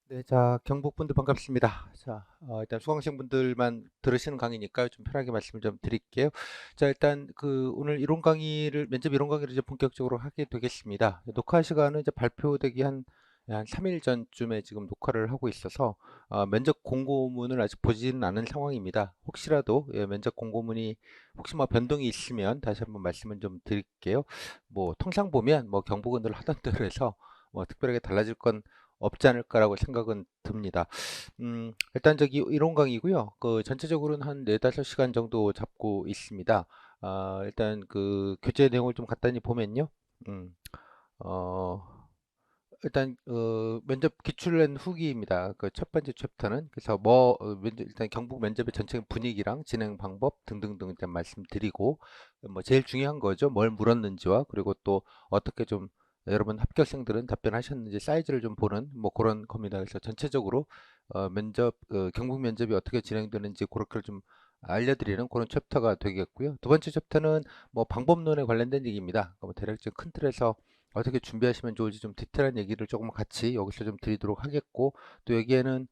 네, 자, 경북분들 반갑습니다. 자, 일단 수강생분들만 들으시는 강의니까요. 좀 편하게 말씀을 좀 드릴게요. 자, 일단 오늘 면접 이론 강의를 이제 본격적으로 하게 되겠습니다. 녹화 시간은 이제 발표되기 한 3일 전쯤에 지금 녹화를 하고 있어서 면접 공고문을 아직 보지는 않은 상황입니다. 혹시라도 면접 공고문이 혹시 뭐 변동이 있으면 다시 한번 말씀을 좀 드릴게요. 뭐 통상 보면 뭐 경북은들 하던 대로 해서 뭐 특별하게 달라질 건 없지 않을까라고 생각은 듭니다. 일단 저기 이론 강의고요. 전체적으로는 한 4-5시간 정도 잡고 있습니다. 일단 교재 내용을 좀 간단히 보면요. 음, 어, 일단 면접 기출된 후기입니다. 그 첫 번째 챕터는 그래서 일단 경북 면접의 전체 분위기랑 진행 방법 등등등 일단 말씀드리고 뭐 제일 중요한 거죠. 뭘 물었는지와 그리고 또 어떻게 좀 여러분 합격생들은 답변하셨는지 사이즈를 좀 보는 뭐 그런 겁니다. 그래서 전체적으로 경북 면접이 어떻게 진행되는지 그렇게 좀 알려드리는 그런 챕터가 되겠고요. 두 번째 챕터는 뭐 방법론에 관련된 얘기입니다. 뭐 대략적인 큰 틀에서 어떻게 준비하시면 좋을지 좀 디테일한 얘기를 조금 같이 여기서 좀 드리도록 하겠고, 또 여기에는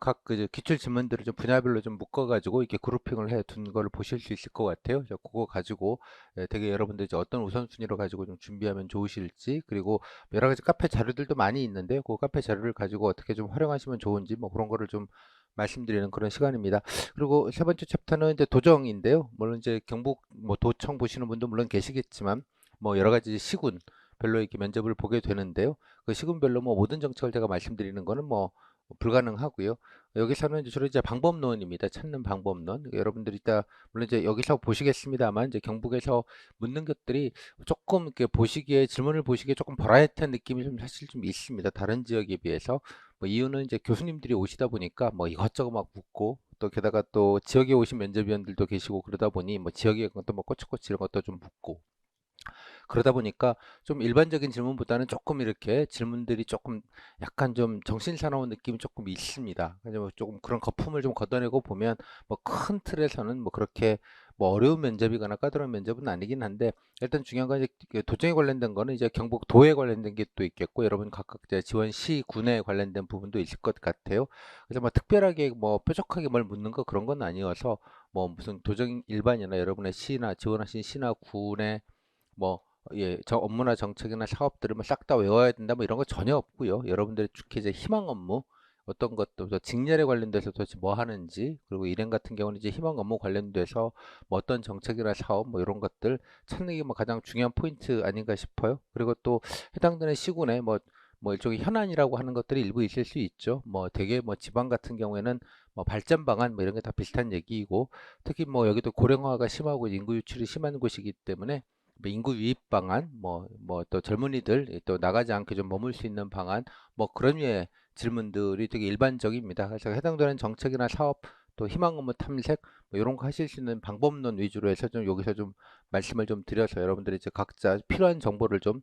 각 기출 질문들을 좀 분야별로 좀 묶어가지고 이렇게 그룹핑을 해 둔 거를 보실 수 있을 것 같아요. 그래서 그거 가지고 되게 여러분들 이제 어떤 우선순위로 가지고 좀 준비하면 좋으실지, 그리고 여러 가지 카페 자료들도 많이 있는데 그 카페 자료를 가지고 어떻게 좀 활용하시면 좋은지 뭐 그런 거를 좀 말씀드리는 그런 시간입니다. 그리고 세 번째 챕터는 이제 도정인데요. 물론 이제 경북 뭐 도청 보시는 분도 물론 계시겠지만 뭐 여러 가지 시군 별로 이렇게 면접을 보게 되는데요. 그 시군별로 뭐 모든 정책을 제가 말씀드리는 거는 뭐 불가능하고요. 여기서는 이제 주로 이제 방법론입니다. 찾는 방법론. 여러분들이 이따 물론 이제 여기서 보시겠습니다만 이제 경북에서 묻는 것들이 조금 이렇게 질문을 보시기에 조금 버라이어티한 느낌이 좀 사실 좀 있습니다. 다른 지역에 비해서. 뭐 이유는 이제 교수님들이 오시다 보니까 뭐 이것저것 막 묻고 또 게다가 또 지역에 오신 면접위원들도 계시고 그러다 보니 뭐 지역에 것도 뭐 꼬치꼬치 이런 것도 좀 묻고 그러다 보니까 좀 일반적인 질문보다는 조금 이렇게 질문들이 조금 약간 좀 정신 사나운 느낌이 조금 있습니다. 그래서 뭐 조금 그런 거품을 좀 걷어내고 보면 뭐 큰 틀에서는 뭐 그렇게 뭐 어려운 면접이거나 까다로운 면접은 아니긴 한데 일단 중요한 건 이제 그 도정에 관련된 거는 이제 경북 도에 관련된 게 또 있겠고 여러분 각각 이제 지원시 군에 관련된 부분도 있을 것 같아요. 그래서 뭐 특별하게 뭐 뾰족하게 뭘 묻는 거 그런 건 아니어서 뭐 무슨 도정 일반이나 여러분의 시나 지원하신 시나 군에 뭐 저 업무나 정책이나 사업들을 뭐 싹 다 외워야 된다 뭐 이런 거 전혀 없고요. 여러분들의 특히 이제 희망 업무 어떤 것도 직렬에 관련돼서 도대체 뭐 하는지 그리고 일행 같은 경우는 이제 희망 업무 관련돼서 뭐 어떤 정책이나 사업 뭐 이런 것들 찾는 게 뭐 가장 중요한 포인트 아닌가 싶어요. 그리고 또 해당되는 시군에 뭐 일종의 현안이라고 하는 것들이 일부 있을 수 있죠. 뭐 되게 뭐 지방 같은 경우에는 뭐 발전 방안 뭐 이런 게 다 비슷한 얘기이고 특히 뭐 여기도 고령화가 심하고 인구 유출이 심한 곳이기 때문에 뭐 인구 유입 방안, 뭐 또 젊은이들 또 나가지 않게 좀 머물 수 있는 방안, 뭐 그런 류의 질문들이 되게 일반적입니다. 그래서 해당되는 정책이나 사업, 또 희망 업무 탐색, 뭐 이런 거 하실 수 있는 방법론 위주로 해서 좀 여기서 좀 말씀을 좀 드려서 여러분들이 이제 각자 필요한 정보를 좀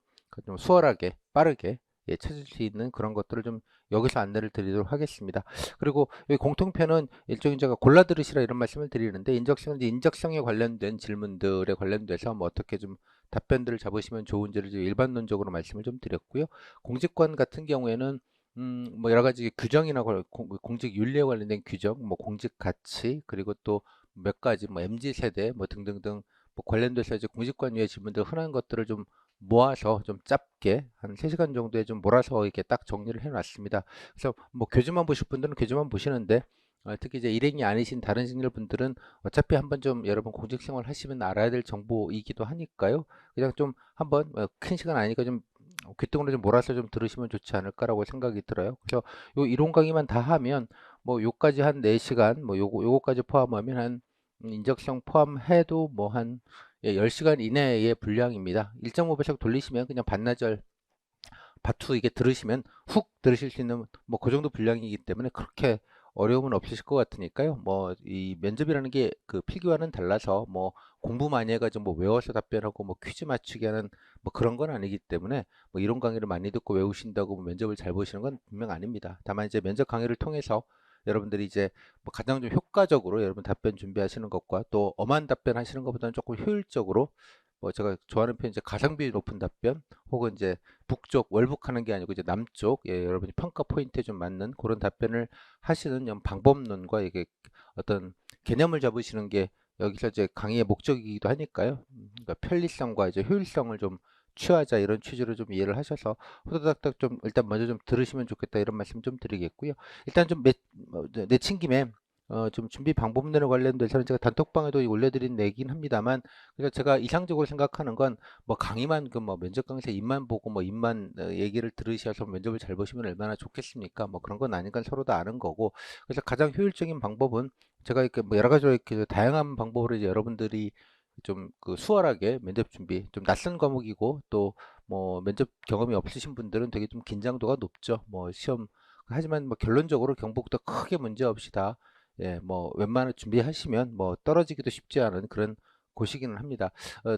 수월하게, 빠르게 찾을 수 있는 그런 것들을 좀 여기서 안내를 드리도록 하겠습니다. 그리고 여기 공통편은 일종의 제가 골라 들으시라 이런 말씀을 드리는데 인적성에 관련된 질문들에 관련돼서 뭐 어떻게 좀 답변들을 잡으시면 좋은지를 이제 일반론적으로 말씀을 좀 드렸고요. 공직관 같은 경우에는 뭐 여러 가지 규정이나 공직 윤리에 관련된 규정, 뭐 공직 가치 그리고 또 몇 가지 뭐 MZ 세대 뭐 등등등 뭐 관련돼서 이제 공직관 위의 질문들 흔한 것들을 좀 모아서 좀 짧게 한 3시간 정도에 좀 몰아서 이렇게 딱 정리를 해 놨습니다. 그래서 뭐 교재만 보실 분들은 교재만 보시는데 특히 이제 일행이 아니신 다른 직렬 분들은 어차피 한번 좀 여러분 공직 생활 하시면 알아야 될 정보이기도 하니까요. 그냥 좀 한번 큰 시간 아니니까 좀 귓등으로 좀 몰아서 좀 들으시면 좋지 않을까라고 생각이 들어요. 그래서 요 이론 강의만 다 하면 뭐 요까지 한 4시간 뭐 요거까지 포함하면 한 인적성 포함해도 뭐 한 10시간 이내의 분량입니다. 1.5배속 돌리시면 그냥 반나절 바투 이게 들으시면 훅 들으실 수 있는 뭐 그 정도 분량이기 때문에 그렇게 어려움은 없으실 것 같으니까요. 뭐 이 면접이라는 게 그 필기와는 달라서 뭐 공부 많이 해가지고 뭐 외워서 답변하고 뭐 퀴즈 맞추기 하는 뭐 그런 건 아니기 때문에 뭐 이론 강의를 많이 듣고 외우신다고 뭐 면접을 잘 보시는 건 분명 아닙니다. 다만 이제 면접 강의를 통해서 여러분들이 이제 뭐 가장 좀 효과적으로 여러분 답변 준비하시는 것과 또 엄한 답변 하시는 것보다는 조금 효율적으로 뭐 제가 좋아하는 표현 이제 가성비 높은 답변 혹은 이제 북쪽 월북하는 게 아니고 이제 남쪽 여러분이 평가 포인트에 좀 맞는 그런 답변을 하시는 방법론과 이게 어떤 개념을 잡으시는 게 여기서 이제 강의의 목적이기도 하니까요. 그러니까 편리성과 이제 효율성을 좀 취하자 이런 취지로 좀 이해를 하셔서 후다닥닥 좀 일단 먼저 좀 들으시면 좋겠다 이런 말씀 좀 드리겠고요. 일단 좀 내친 김에 좀 준비 방법론에 관련돼서는 제가 단톡방에도 올려드린 얘기긴 합니다만, 그래서 제가 이상적으로 생각하는 건 뭐 강의만 그 뭐 면접 강의에서 입만 보고 뭐 입만 얘기를 들으셔서 면접을 잘 보시면 얼마나 좋겠습니까? 뭐 그런 건 아닌 건 서로 다 아는 거고, 그래서 가장 효율적인 방법은 제가 이렇게 뭐 여러 가지로 이렇게 다양한 방법으로 이제 여러분들이 좀 그 수월하게 면접 준비, 좀 낯선 과목이고 또 뭐 면접 경험이 없으신 분들은 되게 좀 긴장도가 높죠. 뭐 시험 하지만 뭐 결론적으로 경북도 크게 문제 없이 다 뭐 웬만하면 준비하시면 뭐 떨어지기도 쉽지 않은 그런 곳이기는 합니다.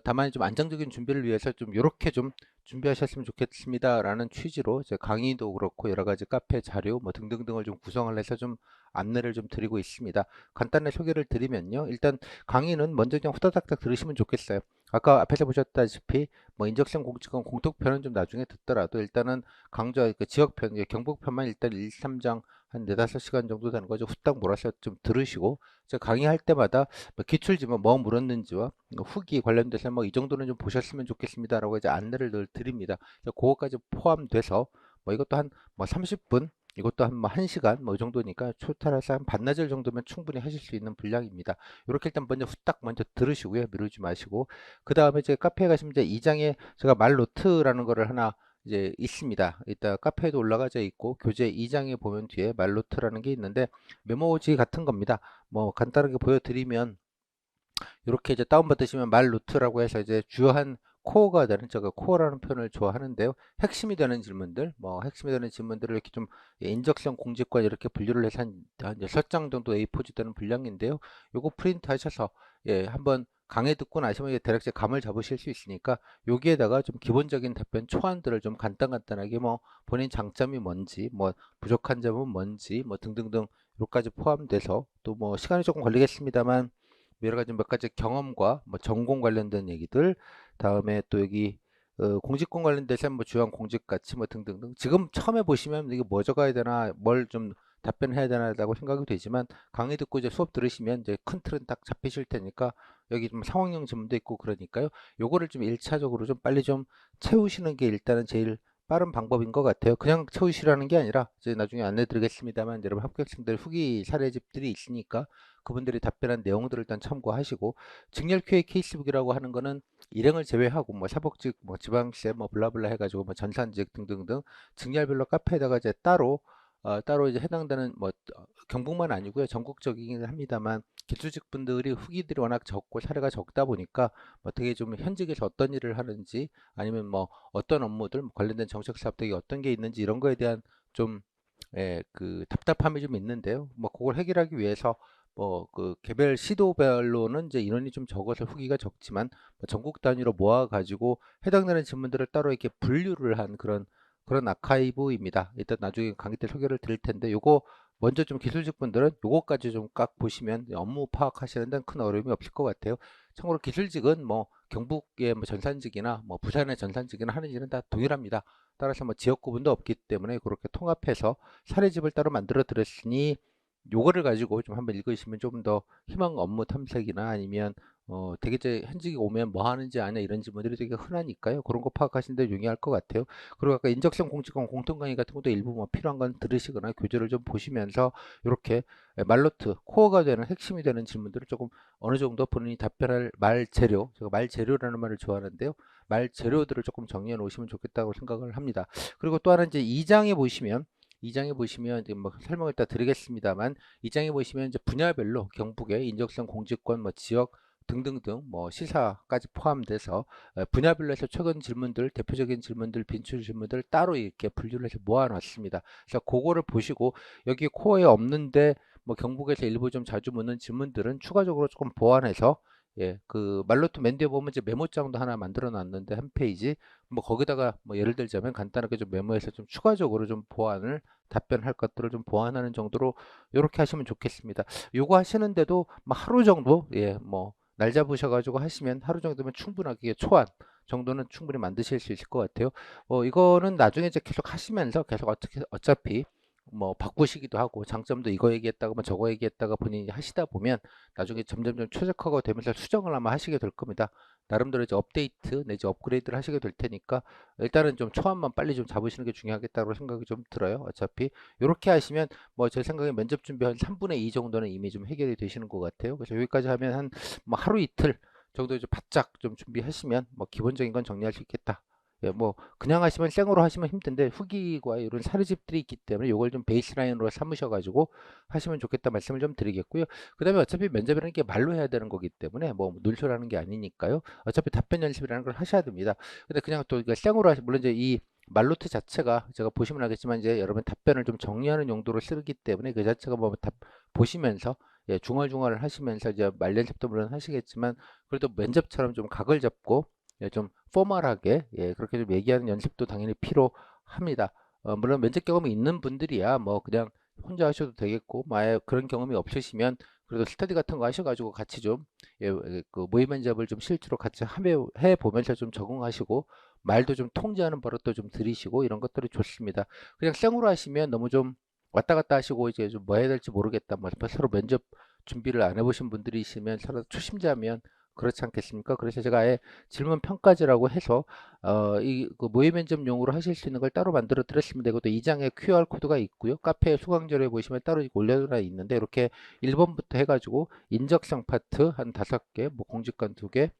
다만 좀 안정적인 준비를 위해서 좀 요렇게 좀 준비하셨으면 좋겠습니다라는 취지로 제 강의도 그렇고 여러 가지 카페 자료 뭐 등등등을 좀 구성을 해서 좀 안내를 좀 드리고 있습니다. 간단히 소개를 드리면요. 일단 강의는 먼저 그냥 후다닥닥 들으시면 좋겠어요. 아까 앞에서 보셨다시피 뭐 인적성 공직원 공통편은 좀 나중에 듣더라도 일단은 강좌 그 지역편 경북편만 일단 1, 3장 한 4~5시간 정도 되는 거죠. 후딱 몰아서 좀 들으시고 제가 강의할 때마다 뭐 기출지문 뭐 물었는지와 후기 관련돼서 뭐 이 정도는 좀 보셨으면 좋겠습니다라고 이제 안내를 늘 드립니다. 그거까지 포함돼서 뭐 이것도 한 뭐 30분 이것도 한 뭐 1시간 뭐 이 정도니까 토탈해서 한 반나절 정도면 충분히 하실 수 있는 분량입니다. 이렇게 일단 먼저 후딱 먼저 들으시고요. 미루지 마시고 그 다음에 이제 카페에 가시면 이제 2장에 제가 말 노트라는 거를 하나 이제 있습니다. 이따 카페에도 올라가져 있고 교재 2장에 보면 뒤에 말노트라는 게 있는데 메모지 같은 겁니다. 뭐 간단하게 보여드리면 이렇게 이제 다운받으시면 말노트라고 해서 이제 주요한 코어가 되는 제가 코어라는 표현을 좋아하는데요. 핵심이 되는 질문들, 뭐 핵심이 되는 질문들을 이렇게 좀 인적성 공직관 이렇게 분류를 해서 한 6장 정도 A4지 되는 분량인데요. 요거 프린트 하셔서 한번 강의 듣고 나시면 대략 감을 잡으실 수 있으니까 여기에다가 좀 기본적인 답변 초안들을 좀 간단하게 뭐 본인 장점이 뭔지, 뭐 부족한 점은 뭔지, 뭐 등등등 요까지 포함돼서 또 뭐 시간이 조금 걸리겠습니다만 여러 가지 몇 가지 경험과 뭐 전공 관련된 얘기들, 다음에 또 여기 공직권 관련돼서 뭐 주요한 공직 가치 뭐 등등등. 지금 처음에 보시면 이게 뭐 적어야 되나, 뭘 좀 답변해야 되나라고 생각이 되지만 강의 듣고 이제 수업 들으시면 이제 큰 틀은 딱 잡히실 테니까 여기 좀 상황형 질문도 있고 그러니까요. 요거를 좀 1차적으로 좀 빨리 좀 채우시는 게 일단은 제일 빠른 방법인 것 같아요. 그냥 채우시라는 게 아니라 이제 나중에 안내 드리겠습니다만 여러분 합격생들 후기 사례집들이 있으니까 그분들이 답변한 내용들을 일단 참고하시고, 직렬 QA 케이스북이라고 하는 거는 일행을 제외하고 뭐 사복직, 뭐 지방세, 뭐 블라블라 해가지고 뭐 전산직 등등등 직렬별로 카페에다가 이제 따로 이제 해당되는 뭐 경북만 아니고요, 전국적이긴 합니다만 기술직 분들이 후기들이 워낙 적고 사례가 적다 보니까 뭐 되게 좀 현직에서 어떤 일을 하는지 아니면 뭐 어떤 업무들 뭐 관련된 정책 사업들이 어떤 게 있는지 이런 거에 대한 좀 그 답답함이 좀 있는데요. 뭐 그걸 해결하기 위해서 뭐 그 개별 시도별로는 이제 인원이 좀 적어서 후기가 적지만 뭐 전국 단위로 모아 가지고 해당되는 질문들을 따로 이렇게 분류를 한 그런 아카이브입니다. 일단 나중에 강의 때 소개를 드릴 텐데 요거 먼저 좀 기술직 분들은 요거까지 좀 깍 보시면 업무 파악하시는 데는 큰 어려움이 없을 것 같아요. 참고로 기술직은 뭐 경북의 뭐 전산직이나 뭐 부산의 전산직이나 하는 일은 다 동일합니다. 따라서 뭐 지역 구분도 없기 때문에 그렇게 통합해서 사례집을 따로 만들어 드렸으니 요거를 가지고 좀 한번 읽으시면 좀 더 희망 업무 탐색이나 아니면 되게 이제 현직에 오면 뭐 하는지 아냐 이런 질문들이 되게 흔하니까요. 그런 거 파악하시는 데 용이할 것 같아요. 그리고 아까 인적성 공직권 공통 강의 같은 것도 일부 뭐 필요한 건 들으시거나 교재를 좀 보시면서 이렇게 말노트 코어가 되는 핵심이 되는 질문들을 조금 어느 정도 본인이 답변할 말 재료, 제가 말 재료라는 말을 좋아하는데요. 말 재료들을 조금 정리해 놓으시면 좋겠다고 생각을 합니다. 그리고 또 하나 이제 2장에 보시면 이제 뭐 설명을 다 드리겠습니다만 2장에 보시면 이제 분야별로 경북의 인적성 공직권 뭐 지역 등등등 뭐 시사까지 포함돼서 분야별로 해서 최근 질문들 대표적인 질문들 빈출 질문들 따로 이렇게 분류를 해서 모아놨습니다. 그래서 그거를 보시고 여기 코어에 없는데 뭐 경북에서 일부 좀 자주 묻는 질문들은 추가적으로 조금 보완해서 그 말로트 맨 뒤에 보면 이제 메모장도 하나 만들어 놨는데 한 페이지 뭐 거기다가 뭐 예를 들자면 간단하게 좀 메모해서 좀 추가적으로 좀 보완을 답변할 것들을 좀 보완하는 정도로 이렇게 하시면 좋겠습니다. 요거 하시는데도 뭐 하루 정도 뭐 날 잡으셔가지고 하시면 하루 정도면 충분하게 초안 정도는 충분히 만드실 수 있을 것 같아요. 이거는 나중에 이제 계속 하시면서 계속 어차피 뭐 바꾸시기도 하고 장점도 이거 얘기했다가 뭐 저거 얘기했다가 본인이 하시다 보면 나중에 점점점 최적화가 되면서 수정을 아마 하시게 될 겁니다. 나름대로 이제 업데이트 내지 업그레이드를 하시게 될 테니까 일단은 좀 초안만 빨리 좀 잡으시는 게 중요하겠다고 생각이 좀 들어요. 어차피 이렇게 하시면 뭐 제 생각에 면접 준비 한 3분의 2 정도는 이미 좀 해결이 되시는 것 같아요. 그래서 여기까지 하면 한 뭐 하루 이틀 정도 이제 바짝 좀 준비하시면 뭐 기본적인 건 정리할 수 있겠다. 예, 뭐 그냥 하시면 생으로 하시면 힘든데 후기과 이런 사례집들이 있기 때문에 이걸 좀 베이스라인으로 삼으셔가지고 하시면 좋겠다 말씀을 좀 드리겠고요. 그 다음에 어차피 면접이라는 게 말로 해야 되는 거기 때문에 뭐 논술하는 게 아니니까요. 어차피 답변 연습이라는 걸 하셔야 됩니다. 근데 그냥 또 이거 생으로 하시 물론 이제 이 말노트 자체가 제가 보시면 알겠지만 이제 여러분 답변을 좀 정리하는 용도로 쓰기 때문에 그 자체가 뭐 답 보시면서 예, 중얼중얼 하시면서 이제 말 연습도 물론 하시겠지만 그래도 면접처럼 좀 각을 잡고 예, 좀 포멀하게 예, 그렇게 좀 얘기하는 연습도 당연히 필요합니다. 물론 면접 경험이 있는 분들이야 뭐 그냥 혼자 하셔도 되겠고 만약 그런 경험이 없으시면 그래도 스터디 같은 거 하셔가지고 같이 좀 예, 그 모의 면접을 좀 실제로 같이 해 보면서 좀 적응하시고 말도 좀 통제하는 버릇도 좀 들이시고 이런 것들이 좋습니다. 그냥 생으로 하시면 너무 좀 왔다 갔다 하시고 이제 좀 뭐 해야 될지 모르겠다. 뭐 서로 면접 준비를 안 해보신 분들이시면 서로 초심자면 그렇지 않겠습니까? 그래서 제가 아예 질문 평가지라고 해서 이그 모의 면접용으로 하실 수 있는 걸 따로 만들어 드렸습니다. 이것도 2장에 QR 코드가 있고요. 카페 수강 자료에 보시면 따로 올려놔 있는데 이렇게 1번부터 해가지고 인적성 파트 한 5개, 뭐 공직관 2개,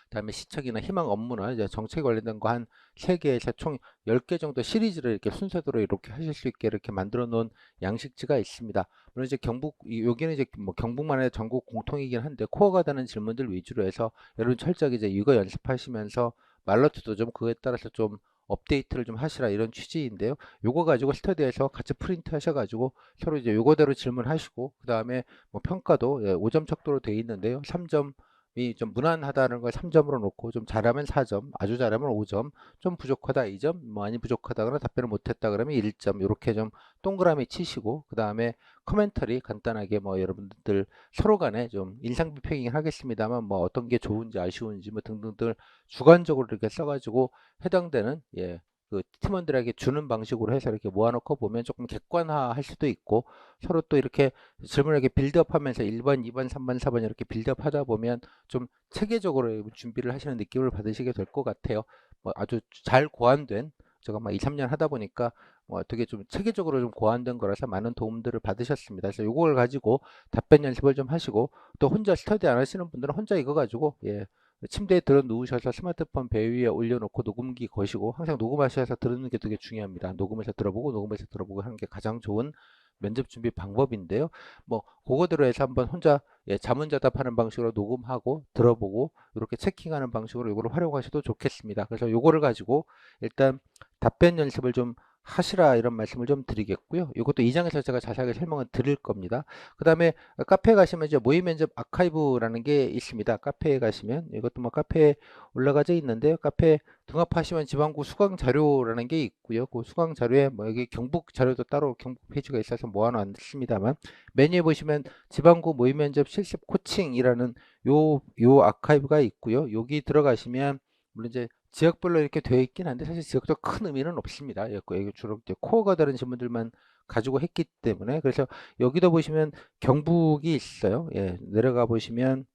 그다음에 시책이나 희망 업무나 이제 정책 관련된 거 한 3개에서 총 10개 정도 시리즈를 이렇게 순서대로 이렇게 하실 수 있게 이렇게 만들어 놓은 양식지가 있습니다. 물론 이제 여기는 이제 뭐 경북만의 전국 공통이긴 한데 코어가 되는 질문들 위주로 해서 여러분 철저하게 이제 이거 연습하시면서 말러트도 좀 그에 따라서 좀 업데이트를 좀 하시라 이런 취지인데요. 요거 가지고 스터디에서 같이 프린트 하셔가지고 서로 이제 요거대로 질문하시고 그 다음에 뭐 평가도 예, 5점 척도로 되어 있는데요. 3점 이 좀 무난하다는 걸 3점으로 놓고 좀 잘하면 4점, 아주 잘하면 5점, 좀 부족하다 2점, 뭐 많이 부족하다거나 답변을 못했다 그러면 1점 이렇게 좀 동그라미 치시고 그 다음에 커멘터리 간단하게 뭐 여러분들 서로 간에 좀 인상 비평을 하겠습니다만 뭐 어떤 게 좋은지 아쉬운지 뭐 등등들 주관적으로 이렇게 써가지고 해당되는 예. 그 팀원들에게 주는 방식으로 해서 이렇게 모아놓고 보면 조금 객관화할 수도 있고 서로 또 이렇게 질문을 이렇게 빌드업하면서 1번, 2번, 3번, 4번 이렇게 빌드업 하다 보면 좀 체계적으로 준비를 하시는 느낌을 받으시게 될 것 같아요. 뭐 아주 잘 고안된 제가 막 2, 3년 하다 보니까 뭐 되게 좀 체계적으로 좀 고안된 거라서 많은 도움들을 받으셨습니다. 그래서 이걸 가지고 답변 연습을 좀 하시고 또 혼자 스터디 안 하시는 분들은 혼자 이거 가지고 예, 침대에 들어 누우셔서 스마트폰 배 위에 올려놓고 녹음기 거시고 항상 녹음하셔서 들으는 게 되게 중요합니다. 녹음해서 들어보고 하는 게 가장 좋은 면접 준비 방법인데요. 뭐 그거대로 해서 한번 혼자 예, 자문자답하는 방식으로 녹음하고 들어보고 이렇게 체킹하는 방식으로 이거를 활용하셔도 좋겠습니다. 그래서 요거를 가지고 일단 답변 연습을 좀 하시라 이런 말씀을 좀 드리겠고요. 이것도 2장에서 제가 자세하게 설명을 드릴 겁니다. 그 다음에 카페에 가시면 이제 모의 면접 아카이브라는 게 있습니다. 카페에 가시면 이것도 뭐 카페에 올라가져 있는데요. 카페 등록하시면 지방구 수강 자료라는 게 있고요. 그 수강 자료에 뭐 여기 경북 자료도 따로 경북 페이지가 있어서 모아놨습니다만 메뉴에 보시면 지방구 모의 면접 실습 코칭이라는 요 아카이브가 있고요. 여기 들어가시면 물론 이제 지역별로 이렇게 되어 있긴 한데 사실 지역도 큰 의미는 없습니다. 여기 주로 이제 코어가 다른 질문들만 가지고 했기 때문에 그래서 여기도 보시면 경북이 있어요. 예, 내려가 보시면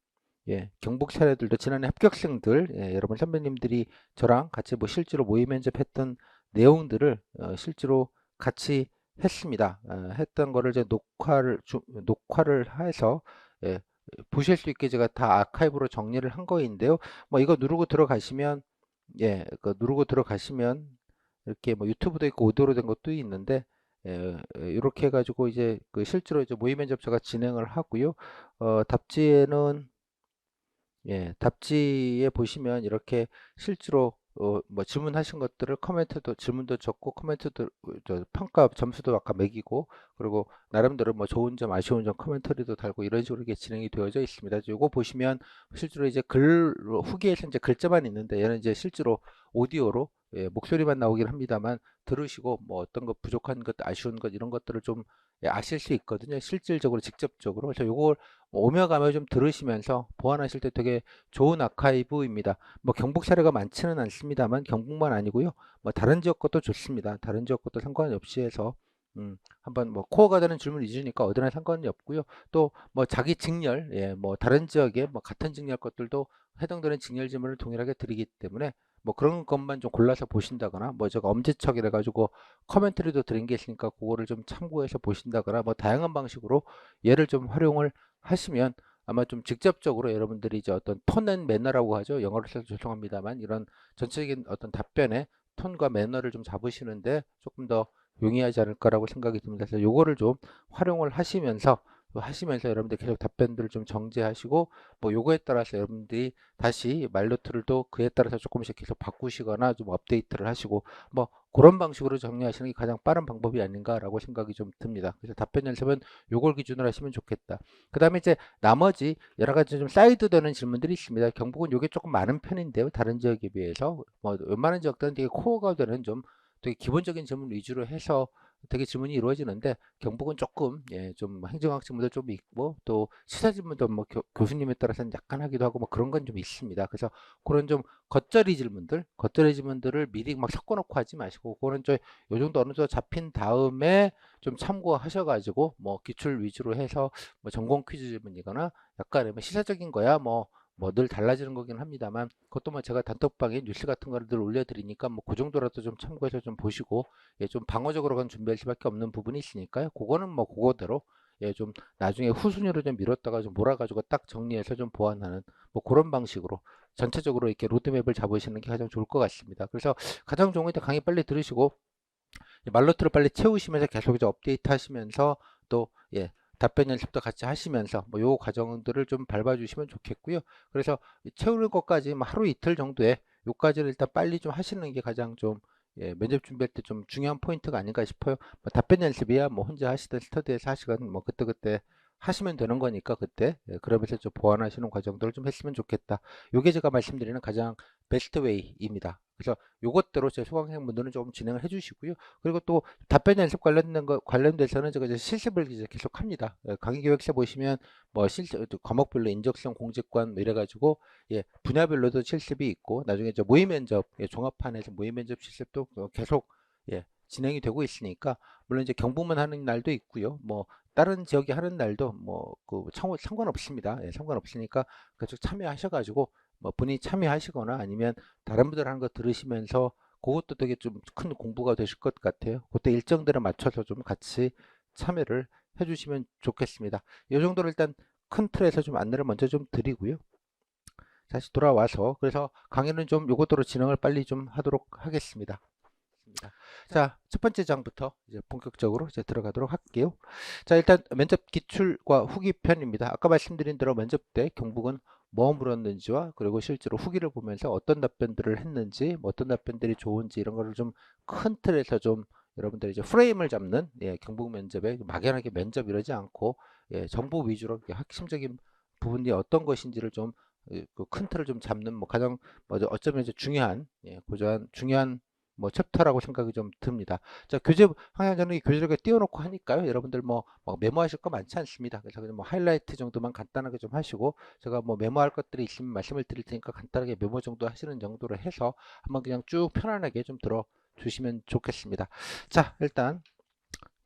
예, 경북 사례들도 지난해 합격생들 예, 여러분 선배님들이 저랑 같이 뭐 실제로 모의 면접했던 내용들을 실제로 같이 했습니다. 했던 거를 이제 녹화를 해서 예, 보실 수 있게 제가 다 아카이브로 정리를 한 거인데요. 뭐 이거 누르고 들어가시면 예, 그 누르고 들어가시면 이렇게 뭐 유튜브도 있고 오디오로 된 것도 있는데 이렇게 해가지고 이제 그 실제로 이제 모의 면접 제가 진행을 하고요. 답지에는 예, 답지에 보시면 이렇게 실제로 뭐 질문하신 것들을 코멘트도 질문도 적고 코멘트도 평가 점수도 아까 매기고 그리고 나름대로 뭐 좋은 점 아쉬운 점 코멘터리도 달고 이런 식으로 이렇게 진행이 되어져 있습니다. 요거 보시면 실제로 이제 글 후기에서 이제 글자만 있는데 얘는 이제 실제로 오디오로 예, 목소리만 나오긴 합니다만 들으시고 뭐 어떤 것 부족한 것 아쉬운 것 이런 것들을 좀 예, 아실 수 있거든요. 실질적으로 직접적으로 그래서 요걸 오며 가며 좀 들으시면서 보완하실 때 되게 좋은 아카이브입니다. 뭐 경북 사례가 많지는 않습니다만 경북만 아니고요. 뭐 다른 지역 것도 좋습니다. 다른 지역 것도 상관없이 해서 한번 뭐 코어가 되는 질문 위주니까 어디나 상관이 없고요. 또 뭐 자기 직렬, 예, 뭐 다른 지역에 뭐 같은 직렬 것들도 해당되는 직렬 질문을 동일하게 드리기 때문에 뭐 그런 것만 좀 골라서 보신다거나 뭐 제가 엄지척이라 가지고 커멘터리도 드린 게 있으니까 그거를 좀 참고해서 보신다거나 뭐 다양한 방식으로 얘를 좀 활용을 하시면 아마 좀 직접적으로 여러분들이 이제 어떤 톤 앤 매너라고 하죠. 영어로 써서 죄송합니다만 이런 전체적인 어떤 답변의 톤과 매너를 좀 잡으시는데 조금 더 용이하지 않을까라고 생각이 듭니다. 그래서 요거를 좀 활용을 하시면서 여러분들 계속 답변들을 좀 정제하시고 뭐 요거에 따라서 여러분들이 다시 말노트를 또 그에 따라서 조금씩 계속 바꾸시거나 좀 업데이트를 하시고 뭐 그런 방식으로 정리하시는 게 가장 빠른 방법이 아닌가라고 생각이 좀 듭니다. 그래서 답변 연습은 요걸 기준으로 하시면 좋겠다. 그 다음에 이제 나머지 여러 가지 좀 사이드 되는 질문들이 있습니다. 경북은 요게 조금 많은 편인데요. 다른 지역에 비해서 뭐 웬만한 지역들은 되게 코어가 되는 좀 되게 기본적인 질문 위주로 해서 되게 질문이 이루어지는데 경북은 조금 예, 좀 행정학 질문도 좀 있고 또 시사 질문도 뭐 교수님에 따라서는 약간 하기도 하고 뭐 그런 건 좀 있습니다. 그래서 그런 좀 겉절이 질문들을 미리 막 섞어놓고 하지 마시고 그거는 좀 요 정도 어느 정도 잡힌 다음에 좀 참고하셔가지고 뭐 기출 위주로 해서 뭐 전공 퀴즈 질문이거나 약간의 뭐 시사적인 거야 뭐 늘 달라지는 거긴 합니다만 그것도 뭐 제가 단톡방에 뉴스 같은 거를 늘 올려드리니까 뭐 그 정도라도 좀 참고해서 좀 보시고 예, 좀 방어적으로 건 준비할 수밖에 없는 부분이 있으니까요. 그거는 뭐 그거대로 예, 좀 나중에 후순위로 좀 미뤘다가 좀 몰아가지고 딱 정리해서 좀 보완하는 뭐 그런 방식으로 전체적으로 이렇게 로드맵을 잡으시는 게 가장 좋을 것 같습니다. 그래서 가장 좋은 게 강의 빨리 들으시고 말로트를 빨리 채우시면서 계속 이제 업데이트 하시면서 또 예, 답변 연습도 같이 하시면서 뭐 요 과정들을 좀 밟아주시면 좋겠고요. 그래서 채우는 것까지 뭐 하루 이틀 정도에 요까지를 일단 빨리 좀 하시는 게 가장 좀 예, 면접 준비할 때 좀 중요한 포인트가 아닌가 싶어요. 뭐 답변 연습이야 뭐 혼자 하시든 스터디에서 하시건 뭐 그때그때 하시면 되는 거니까 그때 예, 그러면서 좀 보완하시는 과정들을 좀 했으면 좋겠다. 요게 제가 말씀드리는 가장 베스트 웨이입니다. 그래서 요것대로 제 수강생분들은 조금 진행을 해주시고요. 그리고 또 답변 연습 관련돼서는 제가 이제 실습을 이제 계속 합니다. 예, 강의 계획서 보시면 뭐 실습 과목별로 인적성 공직관 뭐 이래가지고 예, 분야별로도 실습이 있고 나중에 이제 모의 면접 예, 종합판에서 모의 면접 실습도 계속 예, 진행이 되고 있으니까 물론 이제 경북만 하는 날도 있고요. 뭐 다른 지역이 하는 날도 뭐 그 상관없습니다. 예, 상관없으니까 그쪽 참여하셔가지고 뭐 본인이 참여하시거나 아니면 다른 분들 하는 거 들으시면서 그것도 되게 좀 큰 공부가 되실 것 같아요. 그때 일정들에 맞춰서 좀 같이 참여를 해주시면 좋겠습니다. 이 정도로 일단 큰 틀에서 좀 안내를 먼저 좀 드리고요. 다시 돌아와서 그래서 강의는 좀 요것대로 진행을 빨리 좀 하도록 하겠습니다. 자, 첫 번째 장부터 이제 본격적으로 이제 들어가도록 할게요. 자, 일단 면접 기출과 후기 편입니다. 아까 말씀드린 대로 면접 때 경북은 뭐 물었는지와 그리고 실제로 후기를 보면서 어떤 답변들을 했는지, 뭐 어떤 답변들이 좋은지 이런 거를 좀 큰 틀에서 좀 여러분들이 이제 프레임을 잡는 예, 경북 면접에 막연하게 면접 이러지 않고 예, 정보 위주로 핵심적인 부분이 어떤 것인지를 좀 그 큰 틀을 좀 잡는 뭐 가장 뭐 어쩌면 이제 중요한 예, 고조한 중요한 뭐 챕터라고 생각이 좀 듭니다. 자, 교재 항상 저는 이 교재를 띄워놓고 하니까요. 여러분들 뭐 메모하실 거 많지 않습니다. 그래서 그냥 뭐 하이라이트 정도만 간단하게 좀 하시고 제가 뭐 메모할 것들이 있으면 말씀을 드릴 테니까 간단하게 메모 정도 하시는 정도로 해서 한번 그냥 쭉 편안하게 좀 들어 주시면 좋겠습니다. 자, 일단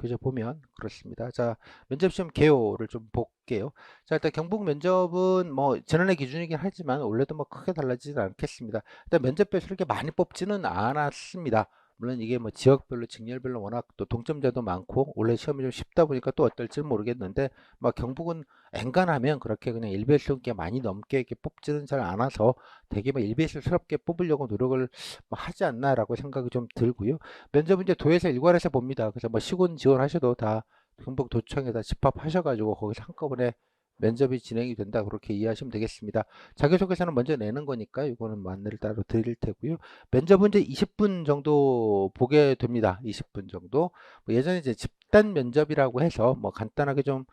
교재 보면 그렇습니다. 자, 면접시험 개요를 좀 볼게요. 자, 일단 경북 면접은 뭐 지난해 기준이긴 하지만 올해도 뭐 크게 달라지진 않겠습니다. 일단 면접에서 이렇게 많이 뽑지는 않았습니다. 물론 이게 뭐 지역별로 직렬별로 워낙 또 동점자도 많고 올해 시험이 좀 쉽다 보니까 또 어떨지 모르겠는데 막 경북은 엔간하면 그렇게 그냥 일배수롭게 많이 넘게 이렇게 뽑지는 잘 않아서 되게 뭐 일배수스럽게 뽑으려고 노력을 뭐 하지 않나라고 생각이 좀 들고요. 면접은 이제 도에서 일괄해서 봅니다. 그래서 뭐 시군 지원하셔도 다 경북도청에다 집합하셔가지고 거기서 한꺼번에 면접이 진행이 된다 그렇게 이해하시면 되겠습니다. 자기소개서는 먼저 내는 거니까 이거는 뭐 안내를 따로 드릴 테고요. 면접은 이제 20분 정도 보게 됩니다. 20분 정도. 뭐 예전에 이제 집단 면접이라고 해서 뭐 간단하게 좀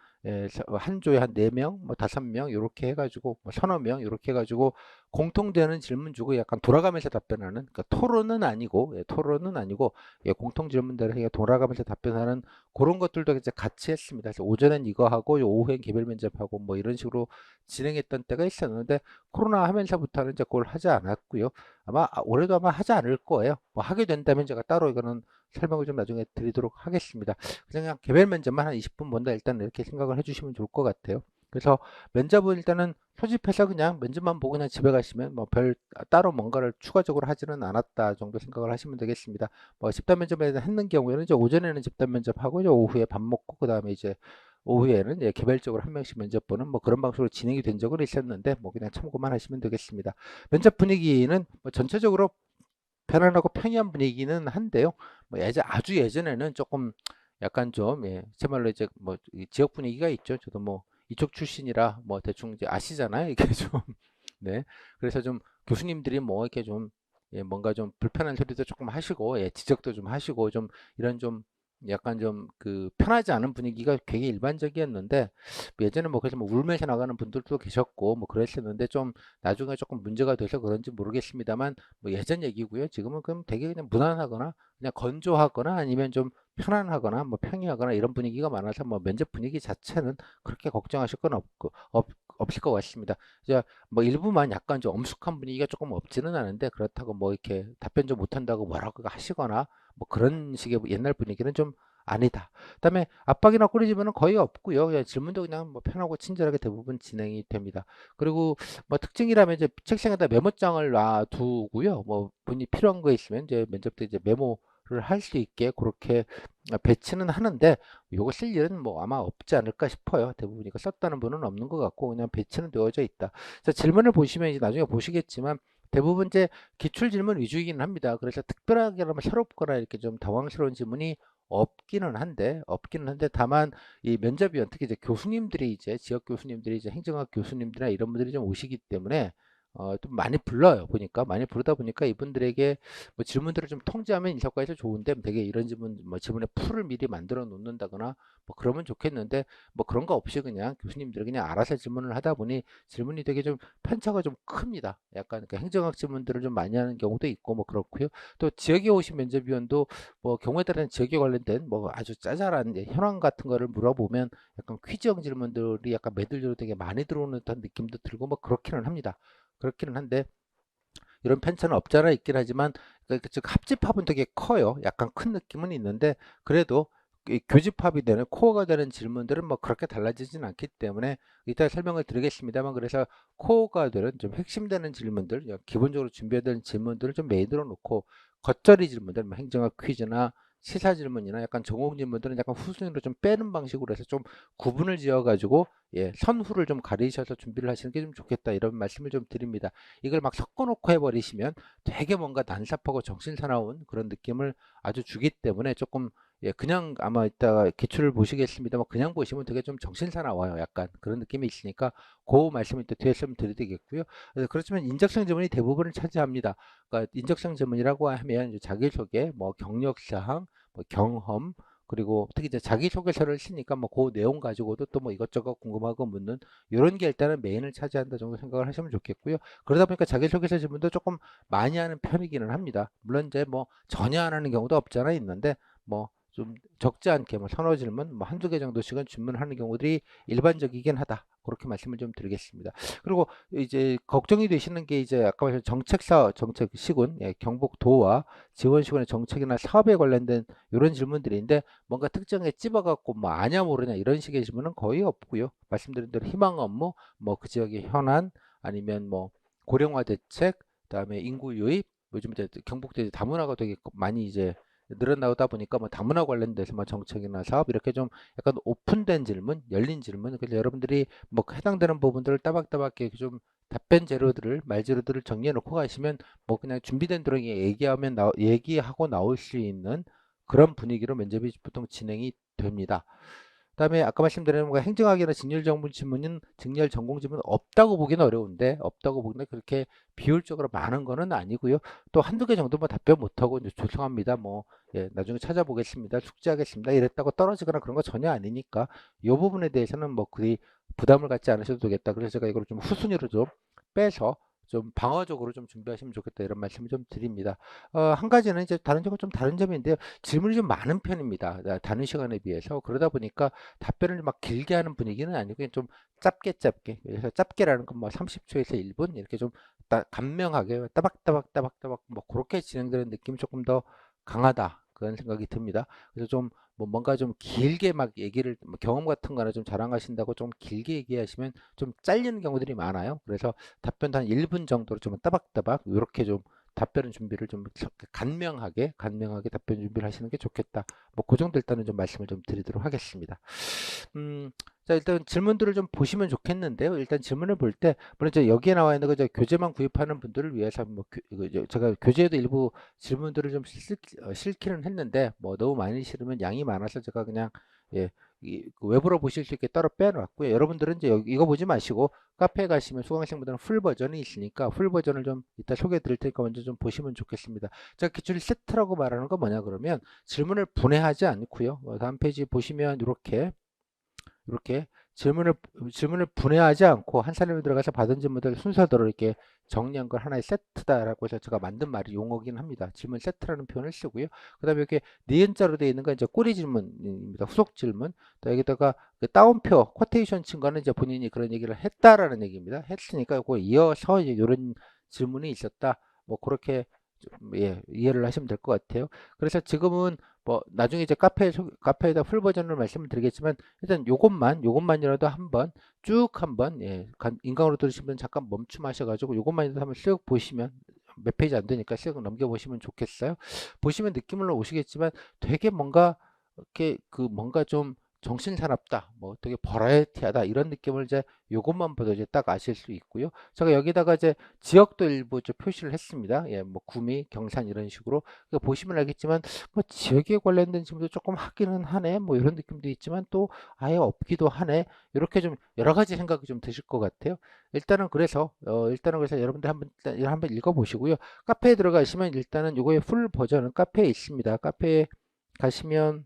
한 조에 한 4명, 뭐 5명 이렇게 해가지고 뭐 서너 명 이렇게 해가지고 공통되는 질문 주고 약간 돌아가면서 답변하는, 그러니까 토론은 아니고, 토론은 아니고, 공통 질문들을 해 돌아가면서 답변하는 그런 것들도 이제 같이 했습니다. 그래서 오전엔 이거 하고 오후엔 개별 면접하고 뭐 이런 식으로 진행했던 때가 있었는데, 코로나 하면서부터는 이제 그걸 하지 않았고요. 아마 올해도 아마 하지 않을 거예요. 뭐 하게 된다면 제가 따로 이거는 설명을 좀 나중에 드리도록 하겠습니다. 그냥 개별 면접만 한 20분 본다, 일단 이렇게 생각을 해주시면 좋을 것 같아요. 그래서 면접은 일단은 소집해서 그냥 면접만 보고 그냥 집에 가시면 뭐 별 따로 뭔가를 추가적으로 하지는 않았다 정도 생각을 하시면 되겠습니다. 뭐 집단 면접에 했는 경우에는 이제 오전에는 집단 면접하고 이제 오후에 밥 먹고 그다음에 이제 오후에는 이제 개별적으로 한 명씩 면접 보는 뭐 그런 방식으로 진행이 된 적은 있었는데, 뭐 그냥 참고만 하시면 되겠습니다. 면접 분위기는 뭐 전체적으로 편안하고 평이한 분위기는 한데요. 뭐 아주 예전에는 조금 약간 좀, 제 말로 이제 뭐 지역 분위기가 있죠. 저도 뭐 이쪽 출신이라 뭐 대충 이제 아시잖아요. 이게 좀, 네. 그래서 좀 교수님들이 뭐 이렇게 좀, 뭔가 좀 불편한 소리도 조금 하시고, 지적도 좀 하시고, 좀 이런 좀 약간 좀 그 편하지 않은 분위기가 굉장히 일반적이었는데, 예전에 뭐 그래서 뭐 울면서 나가는 분들도 계셨고 뭐 그랬었는데, 좀 나중에 조금 문제가 돼서 그런지 모르겠습니다만, 뭐 예전 얘기고요. 지금은 그럼 되게 그냥 무난하거나 그냥 건조하거나 아니면 좀 편안하거나 뭐 평이하거나 이런 분위기가 많아서, 뭐 면접 분위기 자체는 그렇게 걱정하실 건 없을 것 같습니다. 이제 뭐 일부만 약간 좀 엄숙한 분위기가 조금 없지는 않은데, 그렇다고 뭐 이렇게 답변 좀 못한다고 뭐라고 하시거나 뭐 그런 식의 옛날 분위기는 좀 아니다. 그다음에 압박이나 꼬리집어는 거의 없고요. 그냥 질문도 그냥 뭐 편하고 친절하게 대부분 진행이 됩니다. 그리고 뭐 특징이라면 이제 책상에다 메모장을 놔두고요. 뭐 본인이 필요한 거 있으면 이제 면접 때 이제 메모를 할 수 있게 그렇게 배치는 하는데, 요거 쓸 일은 뭐 아마 없지 않을까 싶어요. 대부분 이거 썼다는 분은 없는 것 같고 그냥 배치는 되어져 있다. 자, 질문을 보시면 이제 나중에 보시겠지만 대부분 이제 기출 질문 위주이기는 합니다. 그래서 특별하게 그러면 새롭거나 이렇게 좀 당황스러운 질문이 없기는 한데 다만 이 면접위원, 특히 이제 교수님들이 이제 지역 교수님들이 이제 행정학 교수님들이나 이런 분들이 좀 오시기 때문에 좀 많이 불러요. 보니까 많이 부르다 보니까 이분들에게 뭐 질문들을 좀 통제하면 인사과에서 좋은데, 되게 이런 질문 뭐 질문의 풀을 미리 만들어 놓는다거나 뭐 그러면 좋겠는데, 뭐 그런 거 없이 그냥 교수님들이 그냥 알아서 질문을 하다 보니 질문이 되게 좀 편차가 좀 큽니다. 약간 그 행정학 질문들을 좀 많이 하는 경우도 있고 뭐 그렇고요. 또 지역에 오신 면접위원도 뭐 경우에 따라서 지역에 관련된 뭐 아주 짜잘한 이제 현황 같은 거를 물어보면 약간 퀴즈형 질문들이 약간 메들리로 되게 많이 들어오는 듯한 느낌도 들고 뭐 그렇기는 합니다. 그렇기는 한데 이런 편차는 없지 않아 있긴 하지만, 즉 합집합은 되게 커요. 약간 큰 느낌은 있는데, 그래도 이 교집합이 되는 코어가 되는 질문들은 뭐 그렇게 달라지진 않기 때문에 이따 설명을 드리겠습니다만, 그래서 코어가 되는 좀 핵심되는 질문들, 기본적으로 준비해야 질문들을 좀 메인으로 놓고, 겉절이 질문들, 뭐 행정학 퀴즈나 시사 질문이나 약간 전공 질문들은 약간 후순위로 좀 빼는 방식으로 해서 좀 구분을 지어 가지고, 선후를 좀 가리셔서 준비를 하시는 게 좀 좋겠다, 이런 말씀을 좀 드립니다. 이걸 막 섞어놓고 해버리시면 되게 뭔가 난삽하고 정신사나운 그런 느낌을 아주 주기 때문에 조금, 그냥 아마 이따가 기출을 보시겠습니다만 그냥 보시면 되게 좀 정신사나워요. 약간 그런 느낌이 있으니까 그 말씀을 또 뒤에서 좀 드리겠고요. 그렇지만 인적성 질문이 대부분을 차지합니다. 그러니까 인적성 질문이라고 하면 이제 자기소개, 뭐 경력사항, 뭐 경험, 그리고 특히 이제 자기소개서를 쓰니까 뭐 그 내용 가지고도 또 뭐 이것저것 궁금하고 묻는, 이런 게 일단은 메인을 차지한다 정도 생각을 하시면 좋겠고요. 그러다 보니까 자기소개서 질문도 조금 많이 하는 편이기는 합니다. 물론 이제 뭐 전혀 안 하는 경우도 없잖아 있는데, 뭐 좀 적지 않게 뭐 서너 질문, 뭐 한두 개 정도씩은 질문하는 경우들이 일반적이긴 하다. 그렇게 말씀을 좀 드리겠습니다. 그리고 이제 걱정이 되시는 게 이제 아까 말씀 정책 시군, 경북도와 지원 시군의 정책이나 사업에 관련된 이런 질문들인데, 뭔가 특정에 찝어갖고 뭐 아냐 모르냐 이런 식의 질문은 거의 없고요. 말씀드린 대로 희망 업무, 뭐 그 지역의 현안, 아니면 뭐 고령화 대책, 그다음에 인구 유입, 요즘 이제 경북도 이제 다문화가 되게 많이 이제 늘어나다 보니까 뭐 다문화 관련돼서 뭐 정책이나 사업 이렇게 좀 약간 오픈된 질문, 열린 질문, 그래서 여러분들이 뭐 해당되는 부분들을 따박따박 이렇게 좀 답변 재료들을 말 재료들을 정리해 놓고 가시면 뭐 그냥 준비된 대로 얘기하고 나올 수 있는 그런 분위기로 면접이 보통 진행이 됩니다. 그다음에 아까 말씀드린 거 행정학이나 직렬 전공 지문 없다고 보기는 어려운데, 없다고 보기는 그렇게 비율적으로 많은 거는 아니고요. 또 한두 개 정도만 답변 못하고 이제 죄송합니다. 뭐 나중에 찾아보겠습니다. 숙지하겠습니다. 이랬다고 떨어지거나 그런 거 전혀 아니니까 이 부분에 대해서는 뭐 그리 부담을 갖지 않으셔도 되겠다. 그래서 제가 이걸 좀 후순위로 좀 빼서 좀 방어적으로 좀 준비하시면 좋겠다 이런 말씀을 좀 드립니다. 한 가지는 이제 다른 점은 좀 다른 점인데요. 질문이 좀 많은 편입니다. 다른 시간에 비해서. 그러다 보니까 답변을 막 길게 하는 분위기는 아니고 그냥 좀 짧게. 그래서 짧게라는 건 뭐 30초에서 1분 이렇게 좀 간명하게 따박따박 뭐 그렇게 진행되는 느낌이 조금 더 강하다. 그런 생각이 듭니다. 그래서 좀 뭐 뭔가 좀 길게 막 얘기를 뭐 경험 같은 거나 좀 자랑하신다고 좀 길게 얘기하시면 좀 잘리는 경우들이 많아요. 그래서 답변도 한 1분 정도로 좀 따박따박 이렇게 좀 답변 준비를 좀 간명하게 답변 준비를 하시는 게 좋겠다. 뭐 그 정도 일단은 좀 말씀을 좀 드리도록 하겠습니다. 음, 자, 일단 질문들을 좀 보시면 좋겠는데요. 일단 질문을 볼 때, 물론 이제 여기에 나와 있는 거 교재만 구입하는 분들을 위해서 뭐 제가 교재에도 일부 질문들을 좀 실기는 했는데, 뭐 너무 많이 실으면 양이 많아서 제가 그냥 예, 그 외부로 보실 수 있게 따로 빼놨고요. 여러분들은 이제 이거 보지 마시고 카페에 가시면 수강생분들은 풀 버전이 있으니까 풀 버전을 좀 이따 소개해 드릴 테니까 먼저 좀 보시면 좋겠습니다. 자, 기출 세트라고 말하는 건 뭐냐 그러면 질문을 분해하지 않고요. 다음 페이지 보시면 이렇게 질문을 분해하지 않고 한 사람이 들어가서 받은 질문들 순서대로 이렇게 정리한 걸 하나의 세트다라고 해서 제가 만든 말이 용어긴 합니다. 질문 세트라는 표현을 쓰고요. 그 다음에 이렇게 니은자로 되어 있는 건 이제 꼬리 질문입니다. 후속 질문. 또 여기다가 그 따옴표, 쿼테이션 친 거는 이제 본인이 그런 얘기를 했다라는 얘기입니다. 했으니까 이거 이어서 이제 이런 질문이 있었다. 뭐 그렇게 좀, 이해를 하시면 될 것 같아요. 그래서 지금은 뭐 나중에 이제 카페에다 풀 버전을 말씀을 드리겠지만 일단 요것만이라도 한번 인강으로 들으시면 잠깐 멈춤하셔가지고 요것만이라도 한번 쓱 보시면 몇 페이지 안 되니까 쓱 넘겨보시면 좋겠어요. 보시면 느낌으로 오시겠지만 되게 뭔가 이렇게 그 뭔가 좀 정신사납다, 뭐 되게 버라이어티하다 이런 느낌을 이제 요것만 봐도 이제 딱 아실 수 있고요. 제가 여기다가 이제 지역도 일부 좀 표시를 했습니다. 예, 뭐 구미, 경산 이런 식으로 보시면 알겠지만 뭐 지역에 관련된 질문도 조금 하기는 하네, 뭐 이런 느낌도 있지만 또 아예 없기도 하네. 이렇게 좀 여러 가지 생각이 좀 드실 것 같아요. 일단은 그래서 여러분들 한번 읽어보시고요. 카페에 들어가시면 일단은 요거의 풀 버전은 카페에 있습니다. 카페에 가시면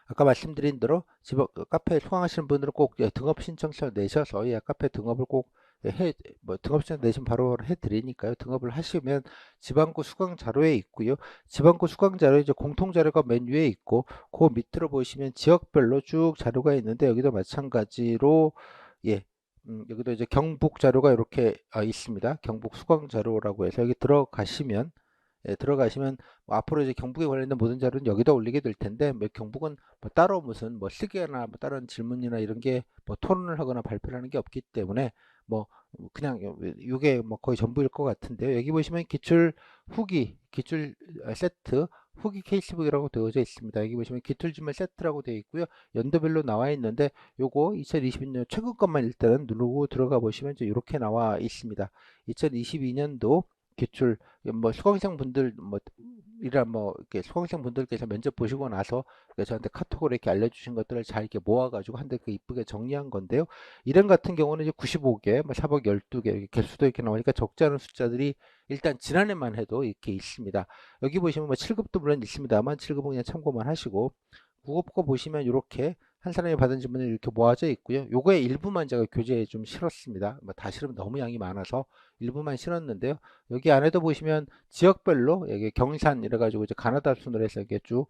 아까 말씀드린 대로 카페에 수강하시는 분들은 꼭 등업 신청서 내셔서 카페 등업을 꼭 등업 신청 내시면 바로 해드리니까요. 등업을 하시면 지방구 수강 자료에 있고요. 지방구 수강 자료 이제 공통 자료가 맨 위에 있고 그 밑으로 보시면 지역별로 쭉 자료가 있는데 여기도 마찬가지로 예. 여기도 이제 경북 자료가 이렇게 있습니다. 경북 수강 자료라고 해서 여기 들어가시면 뭐 앞으로 이제 경북에 관련된 모든 자료는 여기다 올리게 될 텐데 뭐 경북은 뭐 따로 무슨 뭐 쓰기나 뭐 다른 질문이나 이런 게 뭐 토론을 하거나 발표를 하는 게 없기 때문에 뭐 그냥 이게 뭐 거의 전부일 것 같은데요. 여기 보시면 기출 세트 후기 케이스북이라고 되어져 있습니다. 여기 보시면 기출 질문 세트라고 되어 있고요. 연도별로 나와 있는데 요거 2022년 최근 것만 일단은 누르고 들어가 보시면 이제 이렇게 나와 있습니다. 2022년도 기출 뭐 수강생 분들 뭐 이렇게 수강생 분들께서 면접 보시고 나서 저한테 카톡으로 이렇게 알려주신 것들을 잘 이렇게 모아가지고 한데 이쁘게 정리한 건데요. 이런 같은 경우는 이제 95개, 뭐 사복 12개, 개수도 이렇게 나오니까 적지 않은 숫자들이 일단 지난해만 해도 이렇게 있습니다. 여기 보시면 뭐 7급도 물론 있습니다만 7급은 그냥 참고만 하시고 9급 거 보시면 이렇게 한 사람이 받은 질문을 이렇게 모아져 있고요. 요거의 일부만 제가 교재에 좀 실었습니다. 뭐 다 실으면 너무 양이 많아서 일부만 실었는데요. 여기 안에도 보시면 지역별로 여기 경산 이래 가지고 이제 가나다 순으로 해서 이게 쭉